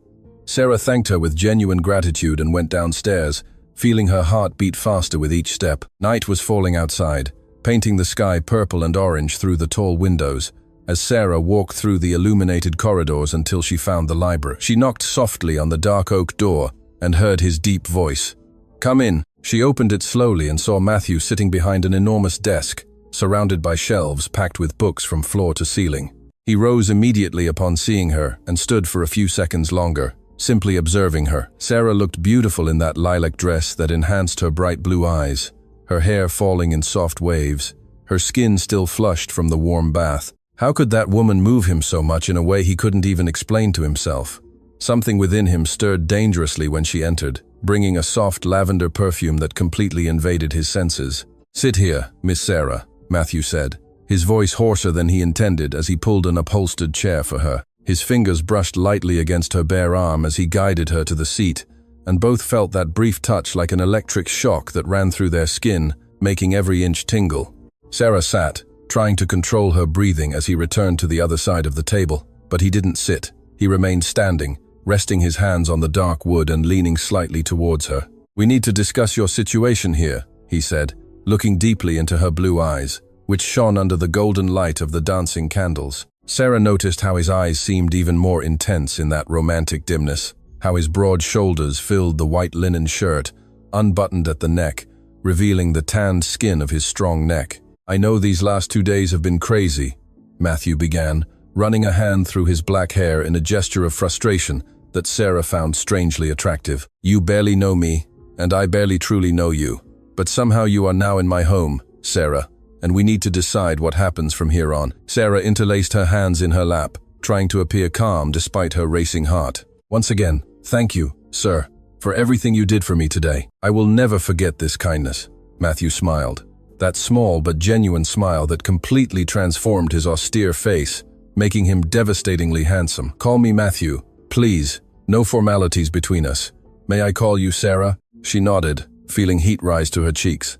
Sarah thanked her with genuine gratitude and went downstairs, feeling her heart beat faster with each step. Night was falling outside, painting the sky purple and orange through the tall windows, as Sarah walked through the illuminated corridors until she found the library. She knocked softly on the dark oak door and heard his deep voice. "Come in." She opened it slowly and saw Matthew sitting behind an enormous desk, surrounded by shelves packed with books from floor to ceiling. He rose immediately upon seeing her and stood for a few seconds longer, simply observing her. Sarah looked beautiful in that lilac dress that enhanced her bright blue eyes, her hair falling in soft waves, her skin still flushed from the warm bath. How could that woman move him so much in a way he couldn't even explain to himself? Something within him stirred dangerously when she entered, bringing a soft lavender perfume that completely invaded his senses. "Sit here, Miss Sarah," Matthew said, his voice hoarser than he intended as he pulled an upholstered chair for her. His fingers brushed lightly against her bare arm as he guided her to the seat, and both felt that brief touch like an electric shock that ran through their skin, making every inch tingle. Sarah sat, trying to control her breathing as he returned to the other side of the table, but he didn't sit. He remained standing, resting his hands on the dark wood and leaning slightly towards her. "We need to discuss your situation here," he said, looking deeply into her blue eyes, which shone under the golden light of the dancing candles. Sarah noticed how his eyes seemed even more intense in that romantic dimness, how his broad shoulders filled the white linen shirt, unbuttoned at the neck, revealing the tanned skin of his strong neck. "I know these last 2 days have been crazy," Matthew began, running a hand through his black hair in a gesture of frustration that Sarah found strangely attractive. "You barely know me, and I barely truly know you. But somehow you are now in my home, Sarah, and we need to decide what happens from here on." Sarah interlaced her hands in her lap, trying to appear calm despite her racing heart. "Once again, thank you, sir, for everything you did for me today. I will never forget this kindness." Matthew smiled, that small but genuine smile that completely transformed his austere face, making him devastatingly handsome. "Call me Matthew, please. No formalities between us. May I call you Sarah?" She nodded, feeling heat rise to her cheeks.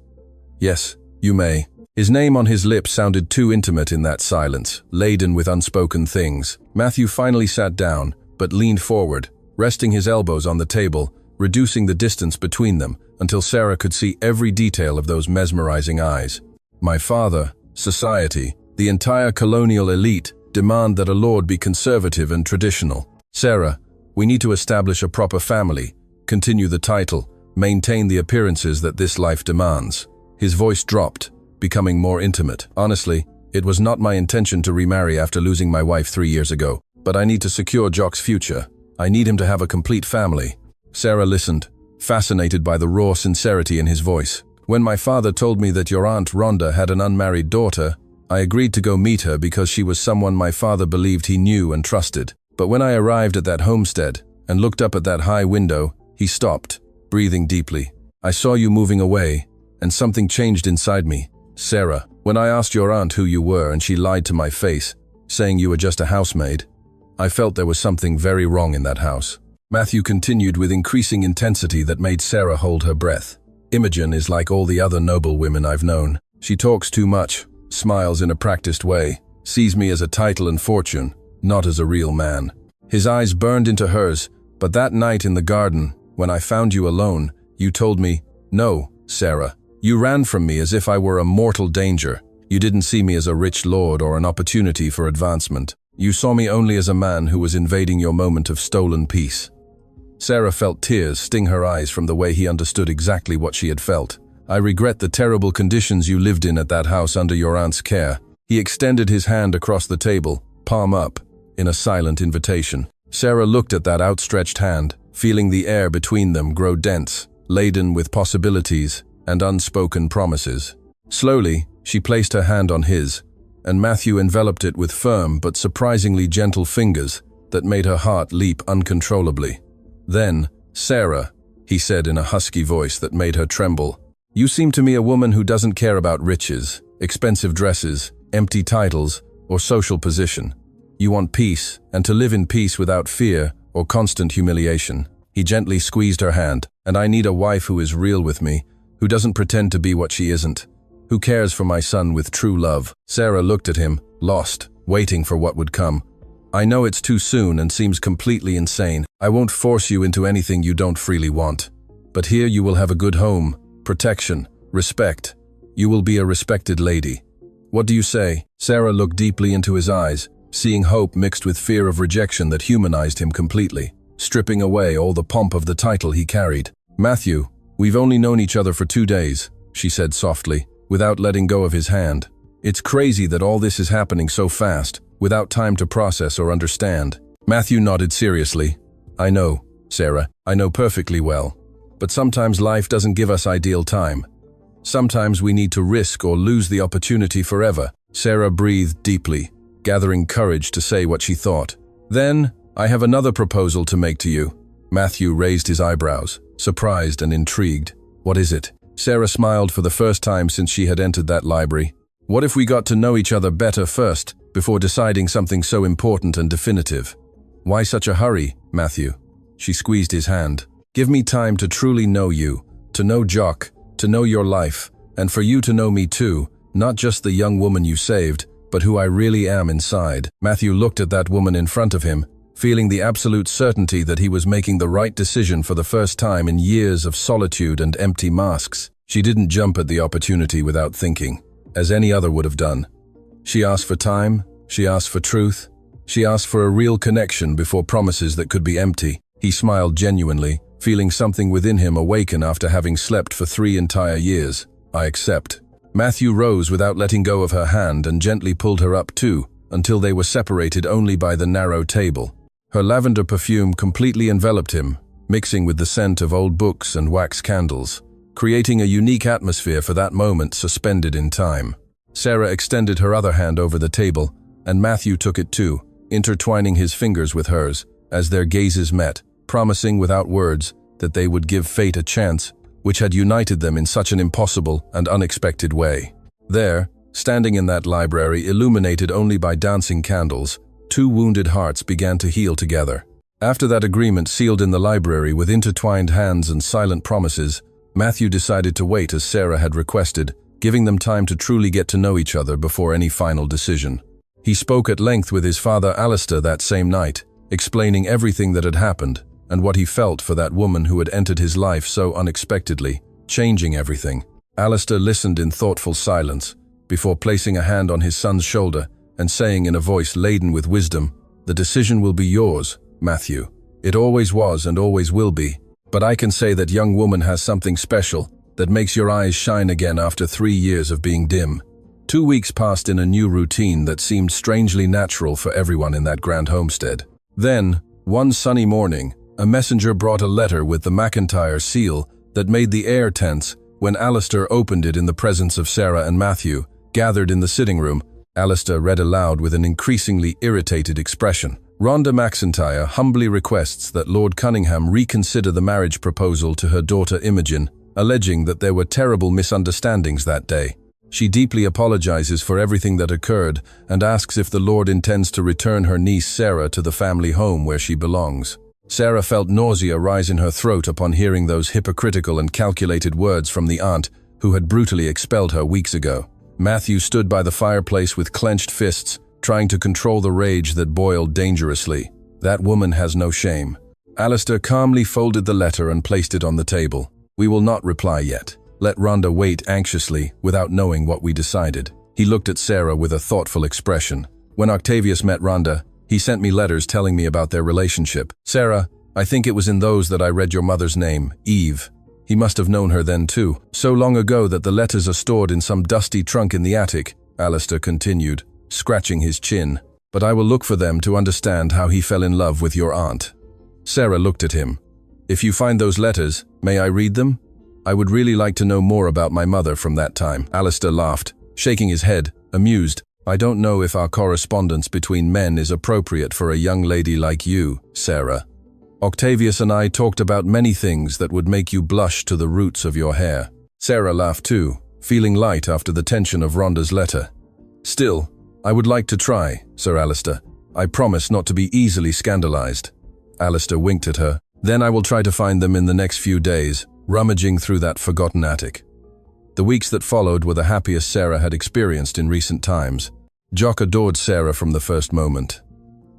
"Yes, you may." His name on his lips sounded too intimate in that silence, laden with unspoken things. Matthew finally sat down, but leaned forward, resting his elbows on the table, reducing the distance between them until Sarah could see every detail of those mesmerizing eyes. "My father, society, the entire colonial elite demand that a lord be conservative and traditional. Sarah, we need to establish a proper family, continue the title, maintain the appearances that this life demands." His voice dropped, becoming more intimate. "Honestly, it was not my intention to remarry after losing my wife 3 years ago, but I need to secure Jock's future. I need him to have a complete family." Sarah listened, fascinated by the raw sincerity in his voice. "When my father told me that your aunt Rhonda had an unmarried daughter, I agreed to go meet her because she was someone my father believed he knew and trusted. But when I arrived at that homestead and looked up at that high window, he stopped, breathing deeply. I saw you moving away, and something changed inside me. Sarah, when I asked your aunt who you were and she lied to my face, saying you were just a housemaid, I felt there was something very wrong in that house." Matthew continued with increasing intensity that made Sarah hold her breath. "Imogen is like all the other noble women I've known. She talks too much, smiles in a practiced way, sees me as a title and fortune, not as a real man." His eyes burned into hers, "But that night in the garden, when I found you alone, you told me, 'No, Sarah.' You ran from me as if I were a mortal danger. You didn't see me as a rich lord or an opportunity for advancement. You saw me only as a man who was invading your moment of stolen peace." Sarah felt tears sting her eyes from the way he understood exactly what she had felt. "I regret the terrible conditions you lived in at that house under your aunt's care." He extended his hand across the table, palm up, in a silent invitation. Sarah looked at that outstretched hand, feeling the air between them grow dense, laden with possibilities and unspoken promises. Slowly, she placed her hand on his, and Matthew enveloped it with firm but surprisingly gentle fingers that made her heart leap uncontrollably. Then, "Sarah," he said in a husky voice that made her tremble, "you seem to me a woman who doesn't care about riches, expensive dresses, empty titles, or social position. You want peace, and to live in peace without fear or constant humiliation." He gently squeezed her hand. "And I need a wife who is real with me, who doesn't pretend to be what she isn't, who cares for my son with true love." Sarah looked at him, lost, waiting for what would come. I know it's too soon and seems completely insane. I won't force you into anything you don't freely want. But here you will have a good home, protection, respect. You will be a respected lady. What do you say?" Sarah looked deeply into his eyes, seeing hope mixed with fear of rejection that humanized him completely, stripping away all the pomp of the title he carried. "Matthew, we've only known each other for 2 days," she said softly, without letting go of his hand. "It's crazy that all this is happening so fast, without time to process or understand." Matthew nodded seriously. "I know, Sarah, I know perfectly well. But sometimes life doesn't give us ideal time. Sometimes we need to risk or lose the opportunity forever." Sarah breathed deeply, gathering courage to say what she thought. "Then, I have another proposal to make to you." Matthew raised his eyebrows, surprised and intrigued. "What is it?" Sarah smiled for the first time since she had entered that library. "What if we got to know each other better first, before deciding something so important and definitive?" "Why such a hurry, Matthew?" She squeezed his hand. "Give me time to truly know you, to know Jock, to know your life, and for you to know me too, not just the young woman you saved, but who I really am inside." Matthew looked at that woman in front of him, feeling the absolute certainty that he was making the right decision for the first time in years of solitude and empty masks. She didn't jump at the opportunity without thinking, as any other would have done. She asked for time, she asked for truth, she asked for a real connection before promises that could be empty. He smiled genuinely, feeling something within him awaken after having slept for 3 entire years. "I accept." Matthew rose without letting go of her hand and gently pulled her up too, until they were separated only by the narrow table. Her lavender perfume completely enveloped him, mixing with the scent of old books and wax candles, creating a unique atmosphere for that moment suspended in time. Sarah extended her other hand over the table, and Matthew took it too, intertwining his fingers with hers, as their gazes met, promising without words that they would give fate a chance, which had united them in such an impossible and unexpected way. There, standing in that library illuminated only by dancing candles, 2 wounded hearts began to heal together. After that agreement sealed in the library with intertwined hands and silent promises, Matthew decided to wait as Sarah had requested, giving them time to truly get to know each other before any final decision. He spoke at length with his father Alistair that same night, explaining everything that had happened, and what he felt for that woman who had entered his life so unexpectedly, changing everything. Alistair listened in thoughtful silence, before placing a hand on his son's shoulder and saying in a voice laden with wisdom, "The decision will be yours, Matthew. It always was and always will be. But I can say that young woman has something special that makes your eyes shine again after 3 years of being dim." 2 weeks passed in a new routine that seemed strangely natural for everyone in that grand homestead. Then, one sunny morning, a messenger brought a letter with the McIntyre seal that made the air tense when Alistair opened it in the presence of Sarah and Matthew, gathered in the sitting room. Alistair read aloud with an increasingly irritated expression. "Rhonda McIntyre humbly requests that Lord Cunningham reconsider the marriage proposal to her daughter Imogen, alleging that there were terrible misunderstandings that day. She deeply apologizes for everything that occurred and asks if the Lord intends to return her niece Sarah to the family home where she belongs." Sarah felt nausea rise in her throat upon hearing those hypocritical and calculated words from the aunt who had brutally expelled her weeks ago. Matthew stood by the fireplace with clenched fists, trying to control the rage that boiled dangerously. That woman has no shame. Alistair calmly folded the letter and placed it on the table. "We will not reply yet. Let Rhonda wait anxiously, without knowing what we decided." He looked at Sarah with a thoughtful expression. "When Octavius met Rhonda, he sent me letters telling me about their relationship. Sarah, I think it was in those that I read your mother's name, Eve. He must have known her then too. So long ago that the letters are stored in some dusty trunk in the attic," Alistair continued, scratching his chin. "But I will look for them to understand how he fell in love with your aunt." Sarah looked at him. "If you find those letters, may I read them? I would really like to know more about my mother from that time." Alistair laughed, shaking his head, amused. "I don't know if our correspondence between men is appropriate for a young lady like you, Sarah. Octavius and I talked about many things that would make you blush to the roots of your hair." Sarah laughed too, feeling light after the tension of Rhonda's letter. "Still, I would like to try, Sir Alistair. I promise not to be easily scandalized." Alistair winked at her. "Then I will try to find them in the next few days, rummaging through that forgotten attic." The weeks that followed were the happiest Sarah had experienced in recent times. Jock adored Sarah from the first moment.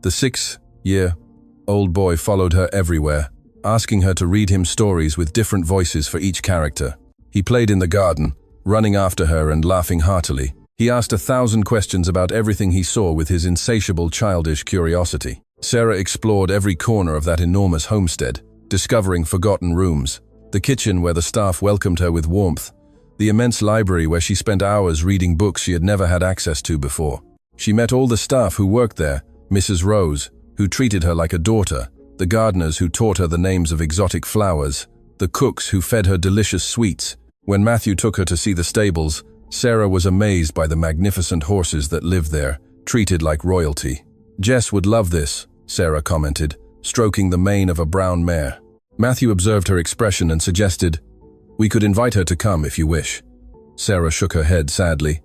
The 6-year-old boy followed her everywhere, asking her to read him stories with different voices for each character. He played in the garden, running after her and laughing heartily. He asked 1,000 questions about everything he saw with his insatiable childish curiosity. Sarah explored every corner of that enormous homestead, discovering forgotten rooms, the kitchen where the staff welcomed her with warmth, the immense library where she spent hours reading books she had never had access to before. She met all the staff who worked there, Mrs. Rose, who treated her like a daughter, the gardeners who taught her the names of exotic flowers, the cooks who fed her delicious sweets. When Matthew took her to see the stables, Sarah was amazed by the magnificent horses that lived there, treated like royalty. "Jess would love this," Sarah commented, stroking the mane of a brown mare. Matthew observed her expression and suggested, "We could invite her to come if you wish." Sarah shook her head sadly.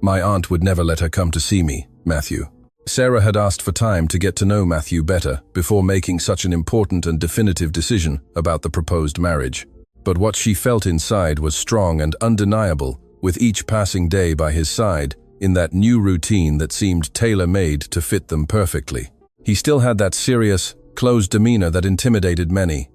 "My aunt would never let her come to see me, Matthew." Sarah had asked for time to get to know Matthew better before making such an important and definitive decision about the proposed marriage. But what she felt inside was strong and undeniable, with each passing day by his side, in that new routine that seemed tailor-made to fit them perfectly. He still had that serious, closed demeanor that intimidated many.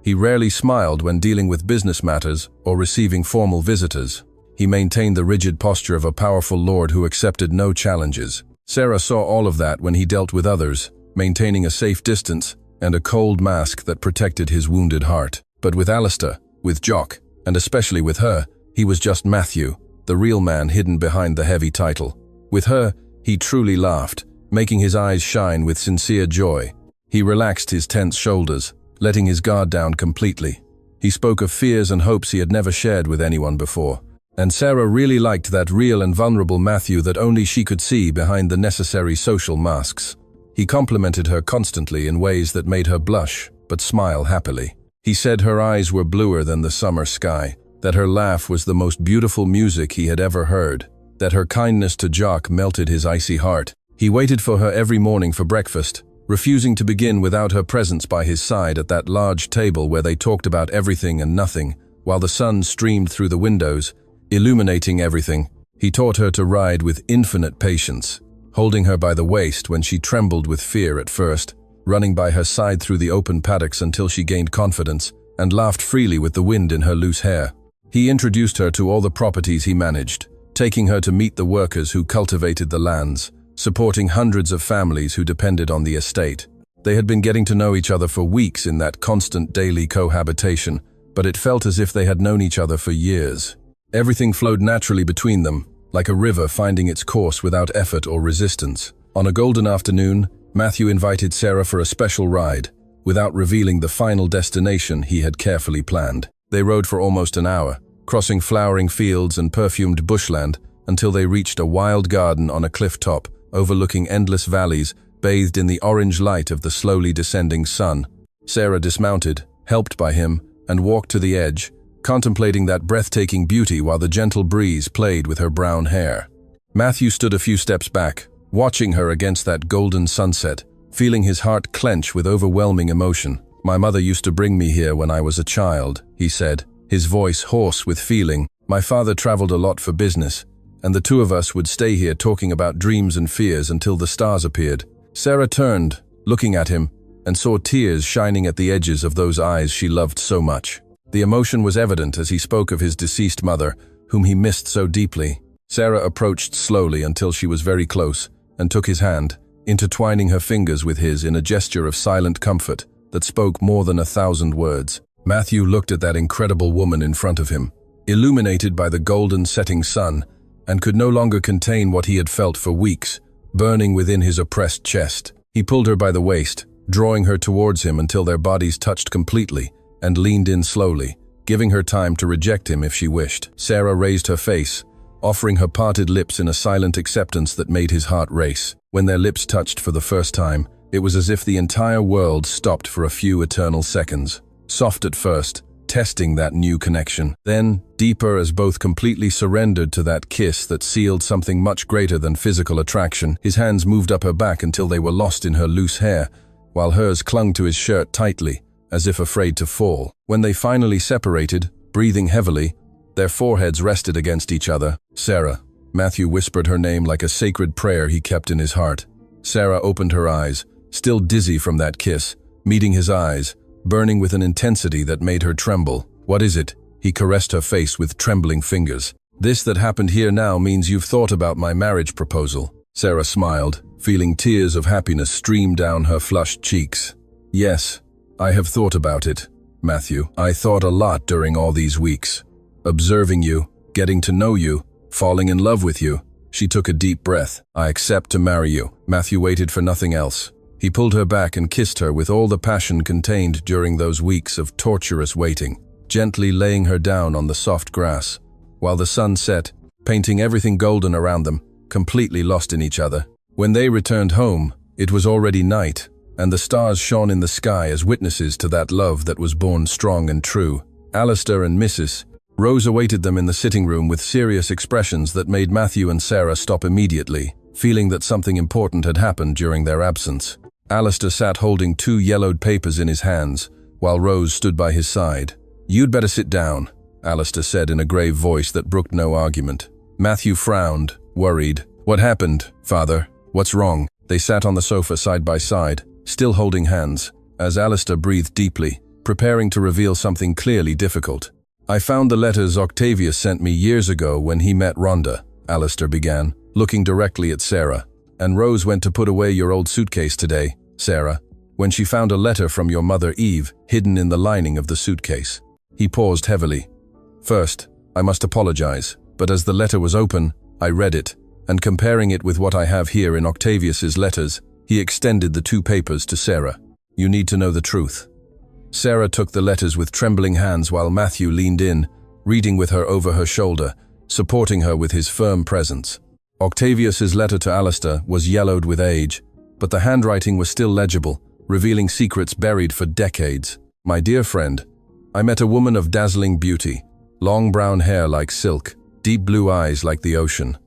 He rarely smiled when dealing with business matters or receiving formal visitors. He maintained the rigid posture of a powerful lord who accepted no challenges. Sarah saw all of that when he dealt with others, maintaining a safe distance and a cold mask that protected his wounded heart. But with Alistair, with Jock, and especially with her, he was just Matthew, the real man hidden behind the heavy title. With her, he truly laughed, making his eyes shine with sincere joy. He relaxed his tense shoulders, letting his guard down completely. He spoke of fears and hopes he had never shared with anyone before. And Sarah really liked that real and vulnerable Matthew that only she could see behind the necessary social masks. He complimented her constantly in ways that made her blush, but smile happily. He said her eyes were bluer than the summer sky, that her laugh was the most beautiful music he had ever heard, that her kindness to Jock melted his icy heart. He waited for her every morning for breakfast, refusing to begin without her presence by his side at that large table where they talked about everything and nothing, while the sun streamed through the windows, illuminating everything. He taught her to ride with infinite patience, holding her by the waist when she trembled with fear at first, running by her side through the open paddocks until she gained confidence and laughed freely with the wind in her loose hair. He introduced her to all the properties he managed, taking her to meet the workers who cultivated the lands, supporting hundreds of families who depended on the estate. They had been getting to know each other for weeks in that constant daily cohabitation, but it felt as if they had known each other for years. Everything flowed naturally between them, like a river finding its course without effort or resistance. On a golden afternoon, Matthew invited Sarah for a special ride, without revealing the final destination he had carefully planned. They rode for almost an hour, crossing flowering fields and perfumed bushland until they reached a wild garden on a cliff top, overlooking endless valleys bathed in the orange light of the slowly descending sun. Sarah dismounted, helped by him, and walked to the edge, contemplating that breathtaking beauty while the gentle breeze played with her brown hair. Matthew stood a few steps back, watching her against that golden sunset, feeling his heart clench with overwhelming emotion. "My mother used to bring me here when I was a child," he said, his voice hoarse with feeling. "My father traveled a lot for business, and the two of us would stay here talking about dreams and fears until the stars appeared." Sarah turned, looking at him, and saw tears shining at the edges of those eyes she loved so much. The emotion was evident as he spoke of his deceased mother, whom he missed so deeply. Sarah approached slowly until she was very close, and took his hand, intertwining her fingers with his in a gesture of silent comfort that spoke more than 1,000 words. Matthew looked at that incredible woman in front of him, illuminated by the golden setting sun, and could no longer contain what he had felt for weeks, burning within his oppressed chest. He pulled her by the waist, drawing her towards him until their bodies touched completely, and leaned in slowly, giving her time to reject him if she wished. Sarah raised her face, offering her parted lips in a silent acceptance that made his heart race. When their lips touched for the first time, it was as if the entire world stopped for a few eternal seconds. Soft at first, testing that new connection. Then, deeper as both completely surrendered to that kiss that sealed something much greater than physical attraction. His hands moved up her back until they were lost in her loose hair, while hers clung to his shirt tightly, as if afraid to fall. When they finally separated, breathing heavily, their foreheads rested against each other. "Sarah." Matthew whispered her name like a sacred prayer he kept in his heart. Sarah opened her eyes, still dizzy from that kiss, meeting his eyes, burning with an intensity that made her tremble. "What is it?" He caressed her face with trembling fingers. "This that happened here now means you've thought about my marriage proposal." Sarah smiled, feeling tears of happiness stream down her flushed cheeks. "Yes, I have thought about it, Matthew. I thought a lot during all these weeks. Observing you, getting to know you, falling in love with you." She took a deep breath. "I accept to marry you." Matthew waited for nothing else. He pulled her back and kissed her with all the passion contained during those weeks of torturous waiting, gently laying her down on the soft grass, while the sun set, painting everything golden around them, completely lost in each other. When they returned home, it was already night, and the stars shone in the sky as witnesses to that love that was born strong and true. Alistair and Mrs. Rose awaited them in the sitting room with serious expressions that made Matthew and Sarah stop immediately, feeling that something important had happened during their absence. Alistair sat holding 2 yellowed papers in his hands, while Rose stood by his side. "You'd better sit down," Alistair said in a grave voice that brooked no argument. Matthew frowned, worried. "What happened, Father? What's wrong?" They sat on the sofa side by side, still holding hands, as Alistair breathed deeply, preparing to reveal something clearly difficult. "I found the letters Octavius sent me years ago when he met Rhonda," Alistair began, looking directly at Sarah. "And Rose went to put away your old suitcase today, Sarah, when she found a letter from your mother Eve hidden in the lining of the suitcase." He paused heavily. "First, I must apologize, but as the letter was open, I read it, and comparing it with what I have here in Octavius's letters, he extended the 2 papers to Sarah. "You need to know the truth." Sarah took the letters with trembling hands while Matthew leaned in, reading with her over her shoulder, supporting her with his firm presence. Octavius's letter to Alistair was yellowed with age, but the handwriting was still legible, revealing secrets buried for decades. "My dear friend, I met a woman of dazzling beauty, long brown hair like silk, deep blue eyes like the ocean.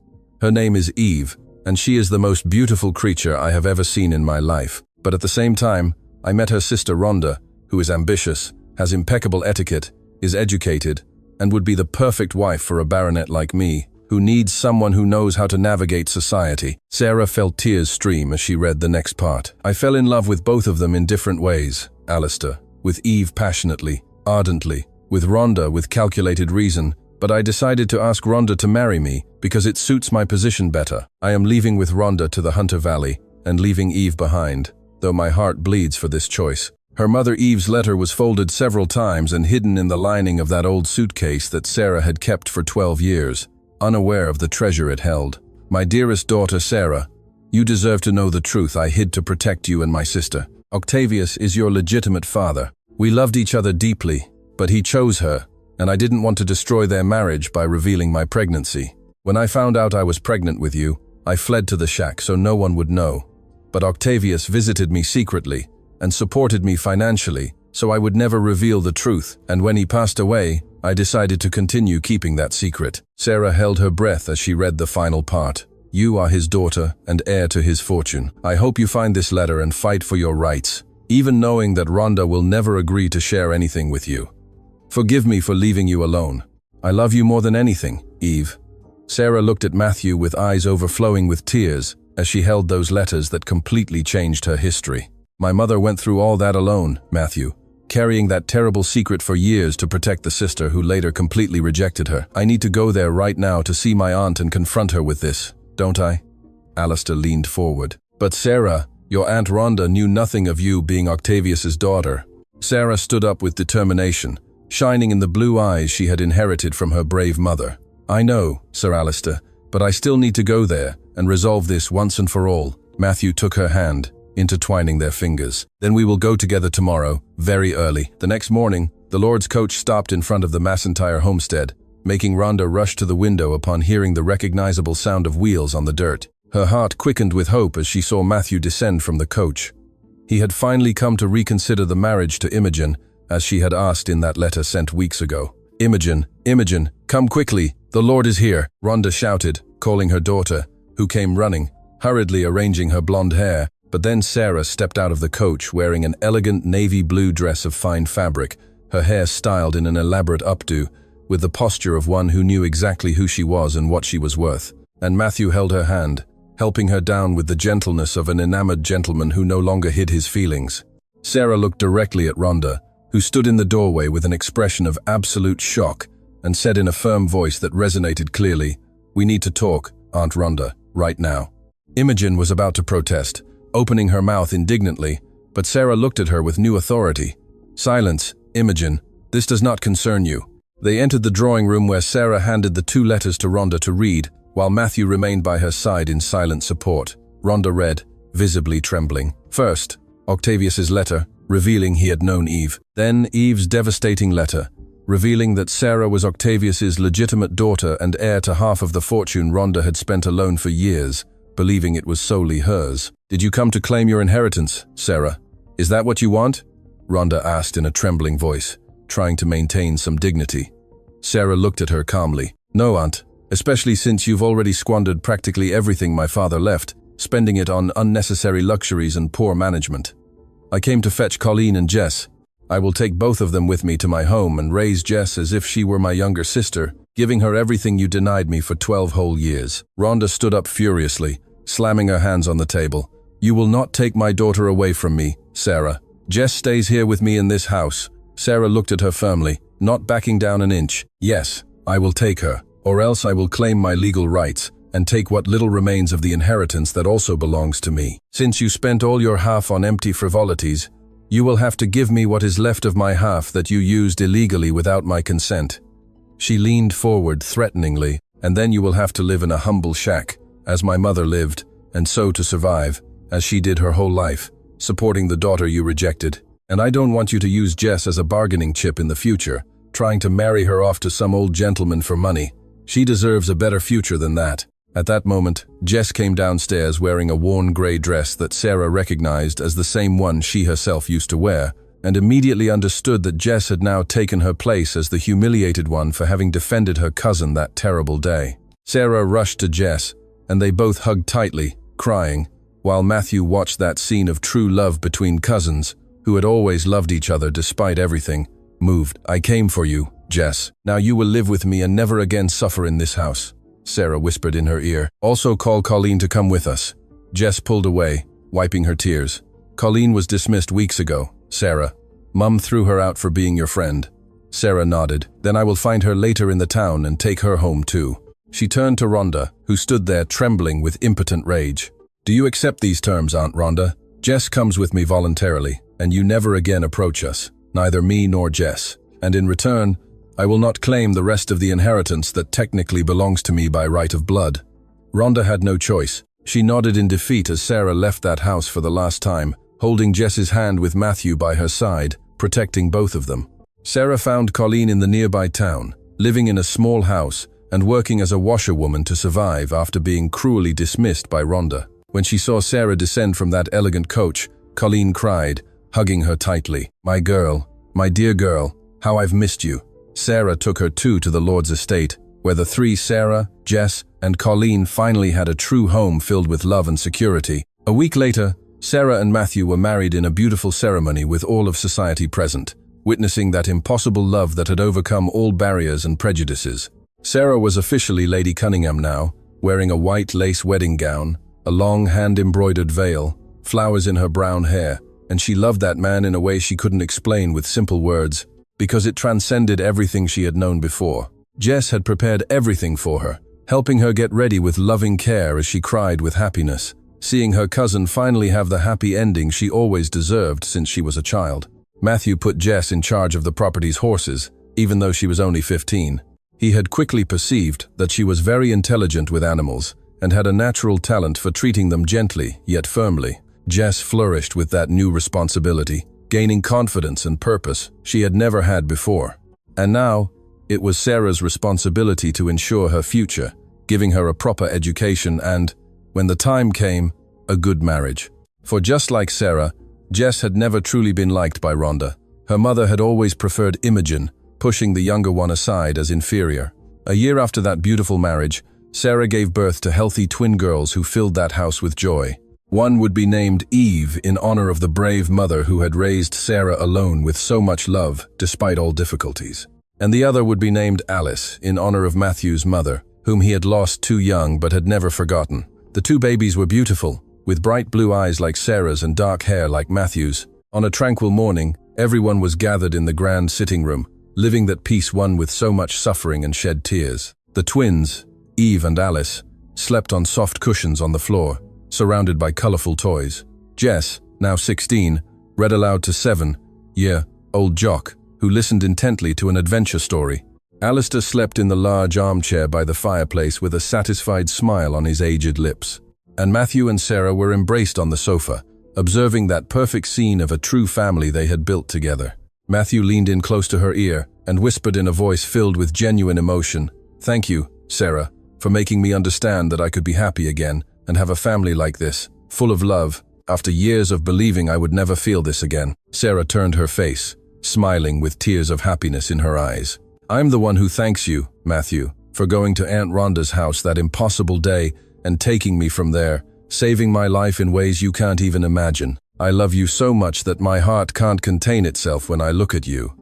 Her name is Eve, and she is the most beautiful creature I have ever seen in my life. But at the same time, I met her sister Rhonda, who is ambitious, has impeccable etiquette, is educated, and would be the perfect wife for a baronet like me, who needs someone who knows how to navigate society." Sarah felt tears stream as she read the next part. "I fell in love with both of them in different ways, Alistair. With Eve passionately, ardently, with Rhonda with calculated reason, but I decided to ask Rhonda to marry me because it suits my position better. I am leaving with Rhonda to the Hunter Valley and leaving Eve behind, though my heart bleeds for this choice." Her mother Eve's letter was folded several times and hidden in the lining of that old suitcase that Sarah had kept for 12 years, unaware of the treasure it held. "My dearest daughter Sarah, you deserve to know the truth I hid to protect you and my sister. Octavius is your legitimate father. We loved each other deeply, but he chose her, and I didn't want to destroy their marriage by revealing my pregnancy. When I found out I was pregnant with you, I fled to the shack so no one would know. But Octavius visited me secretly and supported me financially, so I would never reveal the truth, and when he passed away, I decided to continue keeping that secret." Sarah held her breath as she read the final part. "You are his daughter and heir to his fortune. I hope you find this letter and fight for your rights, even knowing that Rhonda will never agree to share anything with you. Forgive me for leaving you alone. I love you more than anything, Eve." Sarah looked at Matthew with eyes overflowing with tears as she held those letters that completely changed her history. "My mother went through all that alone, Matthew, carrying that terrible secret for years to protect the sister who later completely rejected her. I need to go there right now to see my aunt and confront her with this, don't I?" Alistair leaned forward. "But Sarah, your Aunt Rhonda knew nothing of you being Octavius's daughter." Sarah stood up with determination, shining in the blue eyes she had inherited from her brave mother. "I know, Sir Alistair, but I still need to go there and resolve this once and for all." Matthew took her hand, intertwining their fingers. "Then we will go together tomorrow, very early." The next morning, the Lord's coach stopped in front of the Macintyre homestead, making Rhonda rush to the window upon hearing the recognizable sound of wheels on the dirt. Her heart quickened with hope as she saw Matthew descend from the coach. He had finally come to reconsider the marriage to Imogen, as she had asked in that letter sent weeks ago. "Imogen, Imogen, come quickly, the Lord is here," Rhonda shouted, calling her daughter, who came running, hurriedly arranging her blonde hair. But then Sarah stepped out of the coach wearing an elegant navy blue dress of fine fabric, her hair styled in an elaborate updo, with the posture of one who knew exactly who she was and what she was worth. And Matthew held helping her down with the gentleness of an enamored gentleman who no longer hid his feelings. Sarah looked directly at Rhonda, who stood in the doorway with an expression of absolute shock, and said in a firm voice that resonated clearly, "We need to talk, Aunt Rhonda, right now." Imogen was about to protest, opening her mouth indignantly, but Sarah looked at her with new authority. "Silence, Imogen. This does not concern you." They entered the drawing room where Sarah handed the 2 letters to Rhonda to read, while Matthew remained by her side in silent support. Rhonda read, visibly trembling. First, Octavius's letter, revealing he had known Eve. Then Eve's devastating letter, revealing that Sarah was Octavius's legitimate daughter and heir to half of the fortune Rhonda had spent alone for years, believing it was solely hers. "Did you come to claim your inheritance, Sarah? Is that what you want?" Rhonda asked in a trembling voice, trying to maintain some dignity. Sarah looked at her calmly. "No, Aunt, especially since you've already squandered practically everything my father left, spending it on unnecessary luxuries and poor management. I came to fetch Colleen and Jess. I will take both of them with me to my home and raise Jess as if she were my younger sister, giving her everything you denied me for 12 whole years." Rhonda stood up furiously, slamming her hands on the table. "You will not take my daughter away from me, Sarah. Jess stays here with me in this house." Sarah looked at her firmly, not backing down an inch. "Yes, I will take her, or else I will claim my legal rights and take what little remains of the inheritance that also belongs to me. Since you spent all your half on empty frivolities, you will have to give me what is left of my half that you used illegally without my consent." She leaned forward threateningly, "And then you will have to live in a humble shack, as my mother lived, and so to survive, as she did her whole life, supporting the daughter you rejected. And I don't want you to use Jess as a bargaining chip in the future, trying to marry her off to some old gentleman for money. She deserves a better future than that." At that moment, Jess came downstairs wearing a worn gray dress that Sarah recognized as the same one she herself used to wear, and immediately understood that Jess had now taken her place as the humiliated one for having defended her cousin that terrible day. Sarah rushed to Jess, and they both hugged tightly, crying, while Matthew watched that scene of true love between cousins, who had always loved each other despite everything, moved. "I came for you, Jess. Now you will live with me and never again suffer in this house," Sarah whispered in her ear. "Also call Colleen to come with us." Jess pulled away, wiping her tears. "Colleen was dismissed weeks ago, Sarah. Mum threw her out for being your friend." Sarah nodded. "Then I will find her later in the town and take her home too." She turned to Rhonda, who stood there trembling with impotent rage. "Do you accept these terms, Aunt Rhonda? Jess comes with me voluntarily, and you never again approach us, neither me nor Jess. And in return, I will not claim the rest of the inheritance that technically belongs to me by right of blood." Rhonda had no choice. She nodded in defeat as Sarah left that house for the last time, holding Jess's hand with Matthew by her side, protecting both of them. Sarah found Colleen in the nearby town, living in a small house and working as a washerwoman to survive after being cruelly dismissed by Rhonda. When she saw Sarah descend from that elegant coach, Colleen cried, hugging her tightly. "My girl, my dear girl, how I've missed you." Sarah took her too to the Lord's estate, where the 3, Sarah, Jess, and Colleen, finally had a true home filled with love and security. A week later, Sarah and Matthew were married in a beautiful ceremony with all of society present, witnessing that impossible love that had overcome all barriers and prejudices. Sarah was officially Lady Cunningham now, wearing a white lace wedding gown, a long hand-embroidered veil, flowers in her brown hair, and she loved that man in a way she couldn't explain with simple words, because it transcended everything she had known before. Jess had prepared everything for her, helping her get ready with loving care as she cried with happiness, seeing her cousin finally have the happy ending she always deserved since she was a child. Matthew put Jess in charge of the property's horses, even though she was only 15. He had quickly perceived that she was very intelligent with animals and had a natural talent for treating them gently yet firmly. Jess flourished with that new responsibility, gaining confidence and purpose she had never had before. And now, it was Sarah's responsibility to ensure her future, giving her a proper education and, when the time came, a good marriage. For just like Sarah, Jess had never truly been liked by Rhonda. Her mother had always preferred Imogen, pushing the younger one aside as inferior. A year after that beautiful marriage, Sarah gave birth to healthy twin girls who filled that house with joy. One would be named Eve in honor of the brave mother who had raised Sarah alone with so much love, despite all difficulties. And the other would be named Alice in honor of Matthew's mother, whom he had lost too young but had never forgotten. The two babies were beautiful, with bright blue eyes like Sarah's and dark hair like Matthew's. On a tranquil morning, everyone was gathered in the grand sitting room, living that peace won with so much suffering and shed tears. The twins, Eve and Alice, slept on soft cushions on the floor, surrounded by colorful toys. Jess, now 16, read aloud to 7-year-old Jock, who listened intently to an adventure story. Alistair slept in the large armchair by the fireplace with a satisfied smile on his aged lips. And Matthew and Sarah were embraced on the sofa, observing that perfect scene of a true family they had built together. Matthew leaned in close to her ear and whispered in a voice filled with genuine emotion, "Thank you, Sarah, for making me understand that I could be happy again and have a family like this, full of love, after years of believing I would never feel this again." Sarah turned her face, smiling with tears of happiness in her eyes. "I'm the one who thanks you, Matthew, for going to Aunt Rhonda's house that impossible day and taking me from there, saving my life in ways you can't even imagine. I love you so much that my heart can't contain itself when I look at you."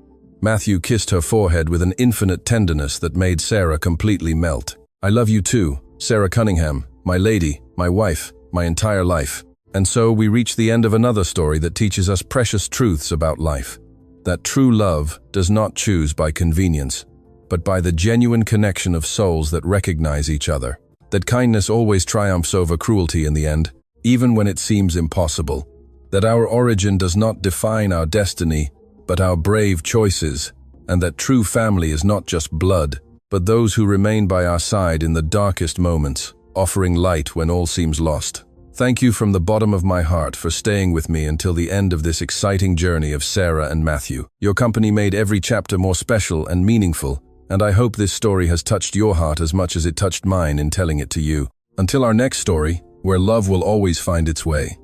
Matthew kissed her forehead with an infinite tenderness that made Sarah completely melt. "I love you too, Sarah Cunningham, my lady, my wife, my entire life." And so we reach the end of another story that teaches us precious truths about life. That true love does not choose by convenience, but by the genuine connection of souls that recognize each other. That kindness always triumphs over cruelty in the end, even when it seems impossible. That our origin does not define our destiny, but our brave choices. And that true family is not just blood, but those who remain by our side in the darkest moments, offering light when all seems lost. Thank you from the bottom of my heart for staying with me until the end of this exciting journey of Sarah and Matthew. Your company made every chapter more special and meaningful, and I hope this story has touched your heart as much as it touched mine in telling it to you. Until our next story, where love will always find its way.